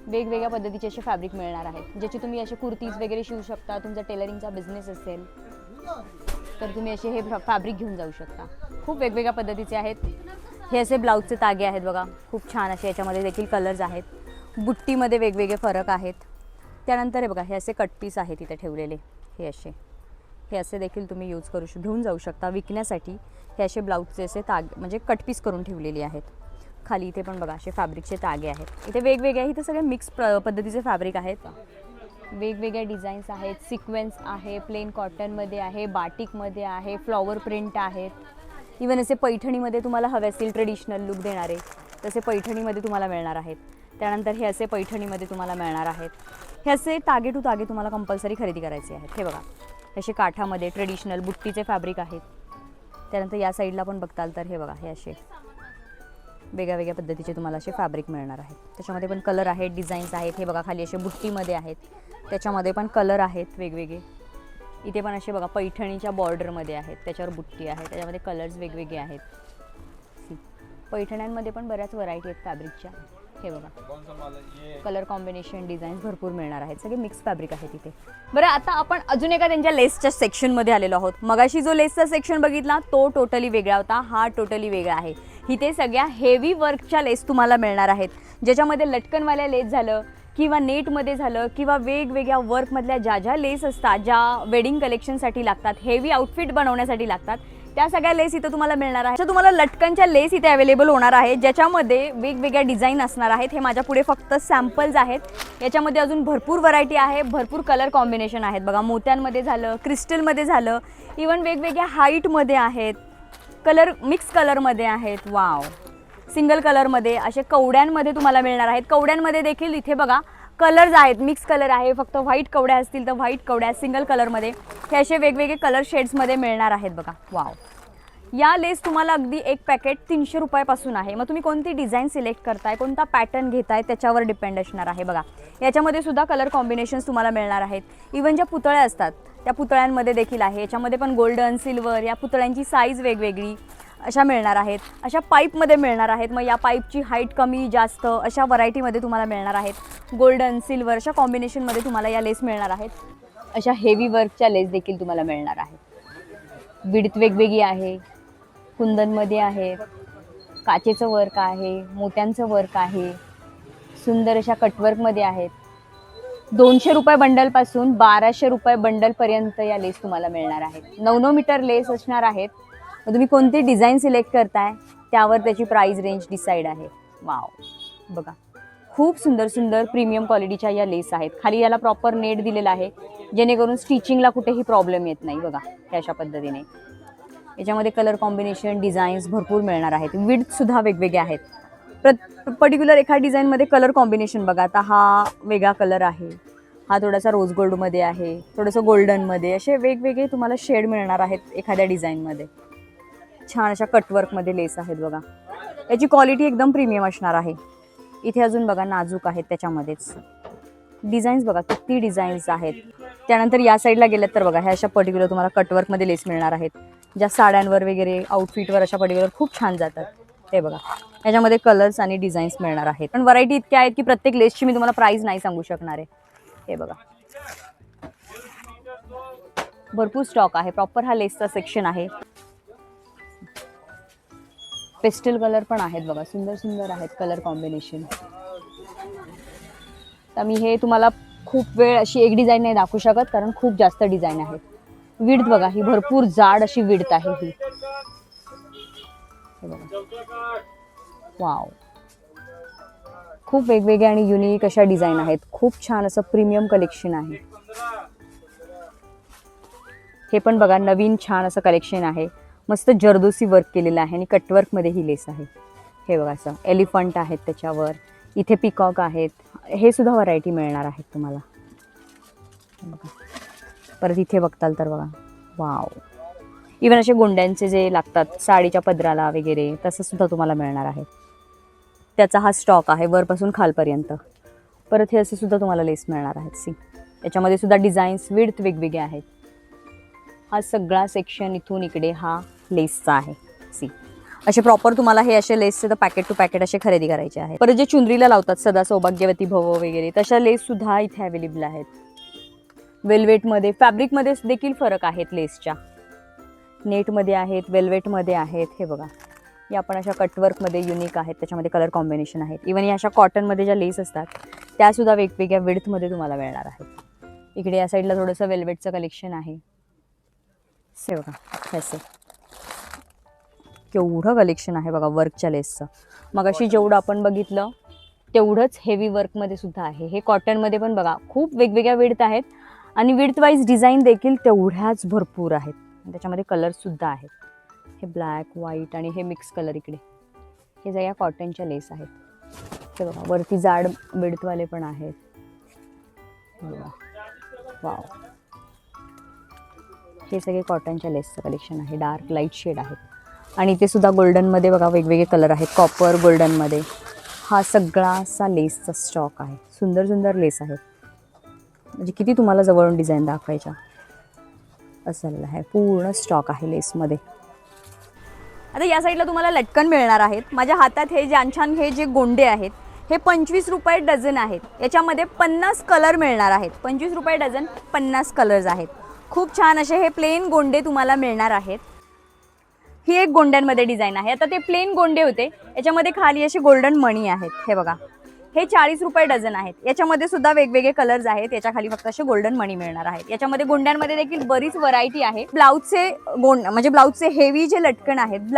वेगवेगळ्या पद्धतीचे असे फॅब्रिक मिळणार आहेत, ज्याचे तुम्ही असे कुर्तीज वगैरे शिवू शकता. तुमचा टेलरिंगचा बिझनेस असेल तर तुम्ही असे हे फॅब्रिक घेऊन जाऊ शकता. खूप वेगवेगळ्या पद्धतीचे आहेत. हे असे ब्लाऊजचे तागे आहेत बघा, खूप छान असे. याच्यामध्ये देखील कलर्स आहेत. बुट्टीमध्ये वेगवेगळे फरक आहेत. त्यानंतर हे बघा, हे असे कटपीस आहेत इथे ठेवलेले. हे असे देखील तुम्ही यूज घेऊन जाऊ शकता विकण्यासाठी. हे असे ब्लाऊजचे असे तागे म्हणजे कटपीस करून ठेवलेले आहेत. खाली इथे पण बघा असे फॅब्रिकचे तागे आहेत. इथे वेगवेगळे, इथे सगळे मिक्स पद्धतीचे फॅब्रिक आहेत. वेगवेगळ्या डिझाईन्स आहेत. सिक्वेन्स आहे, प्लेन कॉटनमध्ये आहे, बाटिकमध्ये आहे, फ्लॉवर प्रिंट आहेत. इवन असे पैठणीमध्ये तुम्हाला हवे असतील ट्रेडिशनल लुक देणारे तसे पैठणीमध्ये तुम्हाला मिळणार आहेत. त्यानंतर हे असे पैठणीमध्ये तुम्हाला मिळणार आहेत. हे असे तागे टू तागे तुम्हाला कंपल्सरी खरेदी करायचे आहेत. हे बघा, असे काठामध्ये ट्रेडिशनल बुट्टीचे फॅब्रिक आहेत. त्यानंतर या साईडला पण बघताल तर हे बघा, हे असे वेगळ्या वेगळ्या पद्धतीचे तुम्हाला असे फॅब्रिक मिळणार आहेत. त्याच्यामध्ये पण कलर आहेत, डिझाईन्स आहेत. हे बघा, खाली असे बुट्टीमध्ये आहेत, त्याच्यामध्ये पण कलर आहेत वेगवेगळे. इथे पण असे बघा पैठणीच्या बॉर्डरमध्ये आहेत, त्याच्यावर बुट्टी आहे, त्याच्यामध्ये कलर्स वेगवेगळे आहेत. पैठण्यांमध्ये पण बऱ्याच व्हरायटी आहेत फॅब्रिकच्या. हे बघा, कलर कॉम्बिनेशन, डिझाईन्स भरपूर मिळणार आहेत. सगळे मिक्स फॅब्रिक आहेत इथे. बरं, आता आपण अजून एका त्यांच्या लेसच्या सेक्शनमध्ये आलेलो आहोत. मगाशी जो लेसचा सेक्शन बघितला तो टोटली वेगळा होता, हा टोटली वेगळा आहे. इथे सगळ्या हेवी वर्कच्या लेस तुम्हाला मिळणार आहेत, ज्याच्यामध्ये लटकनवाल्या लेस झालं किंवा नेटमध्ये झालं किंवा वेगवेगळ्या वर्कमधल्या ज्या लेस असतात, ज्या वेडिंग कलेक्शनसाठी लागतात, हेवी आउटफिट बनवण्यासाठी लागतात, त्या सगळ्या लेस इथं तुम्हाला मिळणार आहे. तुम्हाला लटकनच्या लेस इथे अवेलेबल होणार आहे, ज्याच्यामध्ये वेगवेगळ्या डिझाईन असणार आहेत. हे माझ्या पुढे फक्त सॅम्पल्स आहेत. याच्यामध्ये अजून भरपूर व्हरायटी आहे, भरपूर कलर कॉम्बिनेशन आहेत. बघा, मोत्यांमध्ये झालं, क्रिस्टलमध्ये झालं, इवन वेगवेगळ्या हाईटमध्ये आहेत, कलर मिक्स कलरमध्ये आहेत. वाव, सिंगल कलरमध्ये असे कवड्यांमध्ये तुम्हाला मिळणार आहेत. कवड्यांमध्ये देखील इथे बघा कलर्स आहेत, मिक्स कलर आहे. फक्त व्हाईट कवड्या असतील तर व्हाईट कवड्या, सिंगल कलरमध्ये हे असे वेगवेगळे कलर शेड्समध्ये मिळणार आहेत. बघा, वाव, या लेस तुम्हाला अगदी एक पॅकेट 300 रुपयापासून आहे. मग तुम्ही कोणती डिझाईन सिलेक्ट करताय, कोणता पॅटर्न घेताय त्याच्यावर डिपेंड असणार आहे. बघा, याच्यामध्ये सुद्धा कलर कॉम्बिनेशन्स तुम्हाला मिळणार आहेत. इवन ज्या पुतळ्या असतात त्या पुतळ्यांमध्ये देखील आहे. याच्यामध्ये पण गोल्डन, सिल्वर, या पुतळ्यांची साईज वेगवेगळी अशा मिळणार आहेत. अशा पाईपमध्ये मिळणार आहेत. मग या पाईपची हाईट कमी जास्त अशा व्हरायटीमध्ये तुम्हाला मिळणार आहेत. गोल्डन, सिल्वर अशा कॉम्बिनेशनमध्ये तुम्हाला या लेस मिळणार आहेत. अशा हेवी वर्कच्या लेस देखील तुम्हाला मिळणार आहेत. विड्थ वेगवेगळी आहे, कुंदनमध्ये आहे, काचेचं वर्क आहे, मोत्यांचं वर्क आहे, सुंदर अशा कटवर्कमध्ये आहेत. 200 रुपये बंडलपासून 1200 रुपये बंडलपर्यंत या लेस तुम्हाला मिळणार आहेत. 9 मीटर लेस असणार आहेत. मग तुम्ही कोणती डिझाईन सिलेक्ट करताय त्यावर त्याची प्राइस रेंज डिसाईड आहे. वाव, बघा, खूप सुंदर सुंदर प्रीमियम क्वालिटीच्या या लेस आहेत. खाली याला प्रॉपर नेट दिलेला आहे, जेणेकरून स्टिचिंगला कुठेही प्रॉब्लेम येत नाही. बघा, हे अशा पद्धतीने याच्यामध्ये कलर कॉम्बिनेशन, डिझाईन्स भरपूर मिळणार आहेत. विड्थसुद्धा वेगवेगळे आहेत. पर्टिक्युलर एका डिझाईनमध्ये कलर कॉम्बिनेशन बघा. आता हा वेगळा कलर आहे, हा थोडासा रोज गोल्डमध्ये आहे, थोडंसं गोल्डनमध्ये, असे वेगवेगळे तुम्हाला शेड मिळणार आहेत एखाद्या डिझाईनमध्ये. छान अशा कटवर्कमध्ये लेस आहेत. बघा, याची क्वालिटी एकदम प्रीमियम असणार आहे. इथे अजून बघा नाजूक आहेत, त्याच्यामध्येच डिझाईन्स बघा किती डिझाईन्स आहेत. त्यानंतर या साईडला गेल्यात तर बघा, ह्या अशा पर्टिक्युलर तुम्हाला कटवर्कमध्ये लेस मिळणार आहेत, ज्या साड्यांवर वगैरे आउटफिटवर अशा पर्टिक्युलर खूप छान जातात. हे बघा, याच्यामध्ये कलर्स आणि डिझाईन्स मिळणार आहेत. पण व्हरायटी इतक्या आहेत की प्रत्येक लेसची मी तुम्हाला प्राइस नाही सांगू शकणार आहे. हे बघा, भरपूर स्टॉक आहे. प्रॉपर हा लेसचा सेक्शन आहे. पेस्टल कलर पण आहेत बघा, सुंदर सुंदर आहेत कलर कॉम्बिनेशन. तर मी हे तुम्हाला खूप वेळ अशी एक डिझाईन नाही दाखवू शकत, कारण खूप जास्त डिझाईन आहेत. विड्थ बघा, ही भरपूर जाड अशी विड्थ आहे ही. वाव, खूप वेगवेगळे आणि युनिक अशा डिझाईन आहेत. खूप छान असं प्रीमियम कलेक्शन आहे. हे पण बघा, नवीन छान असं कलेक्शन आहे. मस्त जरदोसी वर्क केलेलं आहे आणि कटवर्कमध्ये ही लेस आहे. हे बघा, असं एलिफंट आहेत त्याच्यावर, इथे पिकॉक आहेत. हे सुद्धा व्हरायटी मिळणार आहेत तुम्हाला. बघा, परत इथे बघताल तर बघा, वाव, इवन असे गोंड्यांचे जे लागतात साडीच्या पदराला वगैरे, तसं सुद्धा तुम्हाला मिळणार आहे. त्याचा हा स्टॉक आहे वरपासून खालपर्यंत. परत हे असे सुद्धा तुम्हाला लेस मिळणार आहेत. सी, याच्यामध्ये सुद्धा डिझाईन्स, विड्थ वेगवेगळे आहेत. हा सगळा सेक्शन इथून इकडे हा लेसचा आहे. सी, असे प्रॉपर तुम्हाला हे असे लेसचे तर पॅकेट टू पॅकेट असे खरेदी करायचे आहेत. परत जे चुनरीला लावतात सदा सौभाग्यवती भव वगैरे तशा लेस सुद्धा इथे अवेलेबल आहेत. वेल्वेटमध्ये, फॅब्रिकमध्ये देखील फरक आहेत लेसच्या. नेटमध्ये आहेत, वेल्वेटमध्ये आहेत. हे बघा, या आपण अशा कटवर्कमध्ये युनिक आहेत, त्याच्यामध्ये कलर कॉम्बिनेशन आहेत. इवन या अशा कॉटनमध्ये ज्या लेस असतात त्यासुद्धा वेगवेगळ्या विड्थमध्ये तुम्हाला मिळणार आहेत. इकडे या साईडला थोडंसं वेल्वेटचं कलेक्शन आहे. हे बघा, असं केवढं कलेक्शन आहे बघा वर्कच्या लेसचं. मग अशी जेवढं आपण बघितलं तेवढंच हेवी वर्कमध्ये सुद्धा आहे. हे कॉटनमध्ये पण बघा खूप वेगवेगळ्या विड्थ आहेत आणि विड्थ वाईज डिझाईन देखील तेवढ्याच भरपूर आहेत. त्याच्यामध्ये कलर्ससुद्धा आहेत. हे ब्लॅक, व्हाईट आणि हे मिक्स कलर इकडे, हे सगळ्या कॉटनच्या लेस आहेत. हे बघा, वरती जाड विड्थवाले पण आहेत. बघा, वाव, हे सगळे कॉटनच्या लेसचं कलेक्शन आहे. डार्क लाईट शेड आहेत आणि ते सुद्धा गोल्डनमध्ये बघा वेगवेगळे कलर आहेत. कॉपर गोल्डनमध्ये हा सगळा असा लेसचा स्टॉक आहे. सुंदर सुंदर लेस आहेत. म्हणजे किती तुम्हाला जवळून डिझाईन दाखवायच्या असं आहे. पूर्ण स्टॉक आहे लेसमध्ये. आता या साईडला तुम्हाला लटकन मिळणार आहेत. माझ्या हातात हे छान छान हे जे गोंडे आहेत हे 25 रुपये डझन आहेत. याच्यामध्ये 50 कलर मिळणार आहेत. 25 रुपये डझन, 50 कलर्स आहेत. खूप छान असे हे प्लेन गोंडे तुम्हाला मिळणार आहेत. ही एक गोंड्यांमध्ये डिझाईन आहे. आता ते प्लेन गोंडे होते, याच्यामध्ये खाली असे गोल्डन मणी आहेत. हे बघा, हे 40 रुपये डझन आहेत. याच्यामध्ये सुद्धा वेगवेगळे कलर्स आहेत. याच्या खाली फक्त असे गोल्डन मणी मिळणार आहेत. याच्यामध्ये गोंड्यांमध्ये देखील बरीच व्हरायटी आहे. ब्लाऊजचे म्हणजे ब्लाऊजचे हेवी जे लटकन आहेत,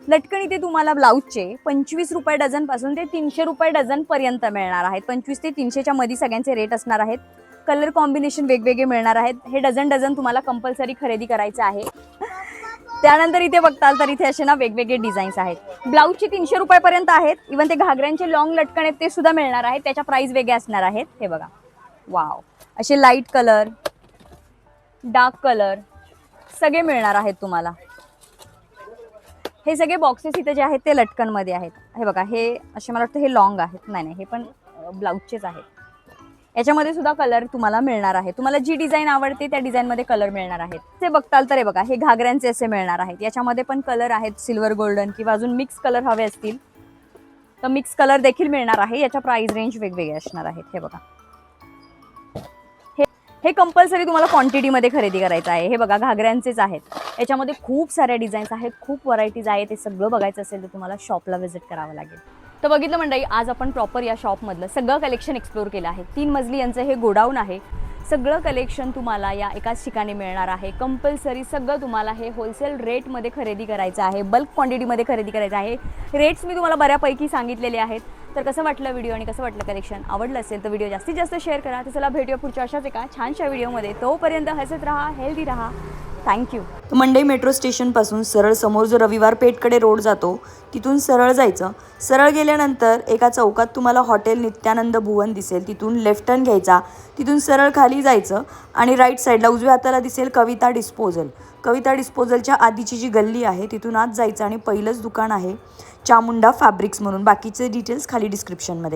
लटकन इथे तुम्हाला ब्लाऊजचे 25 रुपये डझन पासून ते 300 रुपये डझन पर्यंत मिळणार आहेत. 25 ते 300च्या मध्ये सगळ्यांचे रेट असणार आहेत. कलर कॉम्बिनेशन वेगवेगळे मिळणार आहेत. हे डझन डझन तुम्हाला कंपल्सरी खरेदी करायचं आहे. त्यानंतर इथे बघताल तर इथे असे ना वेगवेगळे डिझाईन्स आहेत. ब्लाऊजचे 300 रुपयापर्यंत आहेत. इवन ते घागऱ्यांचे लॉंग लटकन आहेत ते सुद्धा मिळणार आहेत. त्याच्या प्राइस वेगळ्या असणार आहेत. हे बघा, वाव, असे लाईट कलर, डार्क कलर सगळे मिळणार आहेत तुम्हाला. हे सगळे बॉक्सेस इथे जे आहेत ते लटकनमध्ये आहेत. हे बघा, हे असे मला वाटतं हे लॉंग आहेत. नाही, हे पण ब्लाऊजचेच आहेत. याच्यामध्ये सुद्धा कलर तुम्हाला मिळणार आहे. तुम्हाला जी डिझाईन आवडते त्या डिझाईनमध्ये कलर मिळणार आहेत. ते बघताल तर हे बघा, हे घागऱ्यांचे असे मिळणार आहेत. याच्यामध्ये पण कलर आहेत, सिल्वर गोल्डन किंवा अजून मिक्स कलर हवे असतील तर मिक्स कलर देखील मिळणार आहे. याच्या प्राइस रेंज वेगवेगळे असणार आहेत. हे बघा, हे कंपल्सरी तुम्हाला क्वांटिटीमध्ये खरेदी करायचं आहे. हे बघा, घागऱ्यांचेच आहेत. याच्यामध्ये खूप साऱ्या डिझाईन्स आहेत, खूप व्हरायटीज आहेत. ते सगळं बघायचं असेल तर तुम्हाला शॉपला व्हिजिट करावं लागेल. तर बघितलं मंडळी, आज आपण प्रॉपर या शॉपमधलं सगळं कलेक्शन एक्सप्लोर केलं आहे. 3 मजली यांचं हे गोडाऊन आहे. सगळं कलेक्शन तुम्हाला या एकाच ठिकाणी मिळणार आहे. कंपल्सरी सगळं तुम्हाला हे होलसेल रेटमध्ये खरेदी करायचं आहे, बल्क क्वांटिटीमध्ये खरेदी करायचं आहे. रेट्स मी तुम्हाला बऱ्यापैकी सांगितलेले आहेत. तर कसं वाटलं व्हिडिओ आणि कसं वाटलं कलेक्शन? आवडलं असेल तर व्हिडिओ जास्तीत जास्त शेअर करा. तर चला भेटूया पुढच्या अशाच एका छानशा व्हिडिओमध्ये. तोपर्यंत हसत राहा, हेल्दी राहा. थँक्यू. मंडई मेट्रो स्टेशनपासून सरळ समोर जो रविवार पेठकडे रोड जातो तिथून सरळ जायचं. सरळ गेल्यानंतर एका चौकात तुम्हाला हॉटेल नित्यानंद भुवन दिसेल. तिथून लेफ्ट टर्न घ्यायचा. तिथून सरळ खाली जायचं आणि राईट साईडला उजव्या हाताला दिसेल कविता डिस्पोजल. कविता डिस्पोजलच्या आधीची जी गल्ली आहे तिथून आत जायचं आणि पहिलंच दुकान आहे चामुंडा फॅब्रिक्स म्हणून. बाकीचे डिटेल्स खाली डिस्क्रिप्शनमध्ये.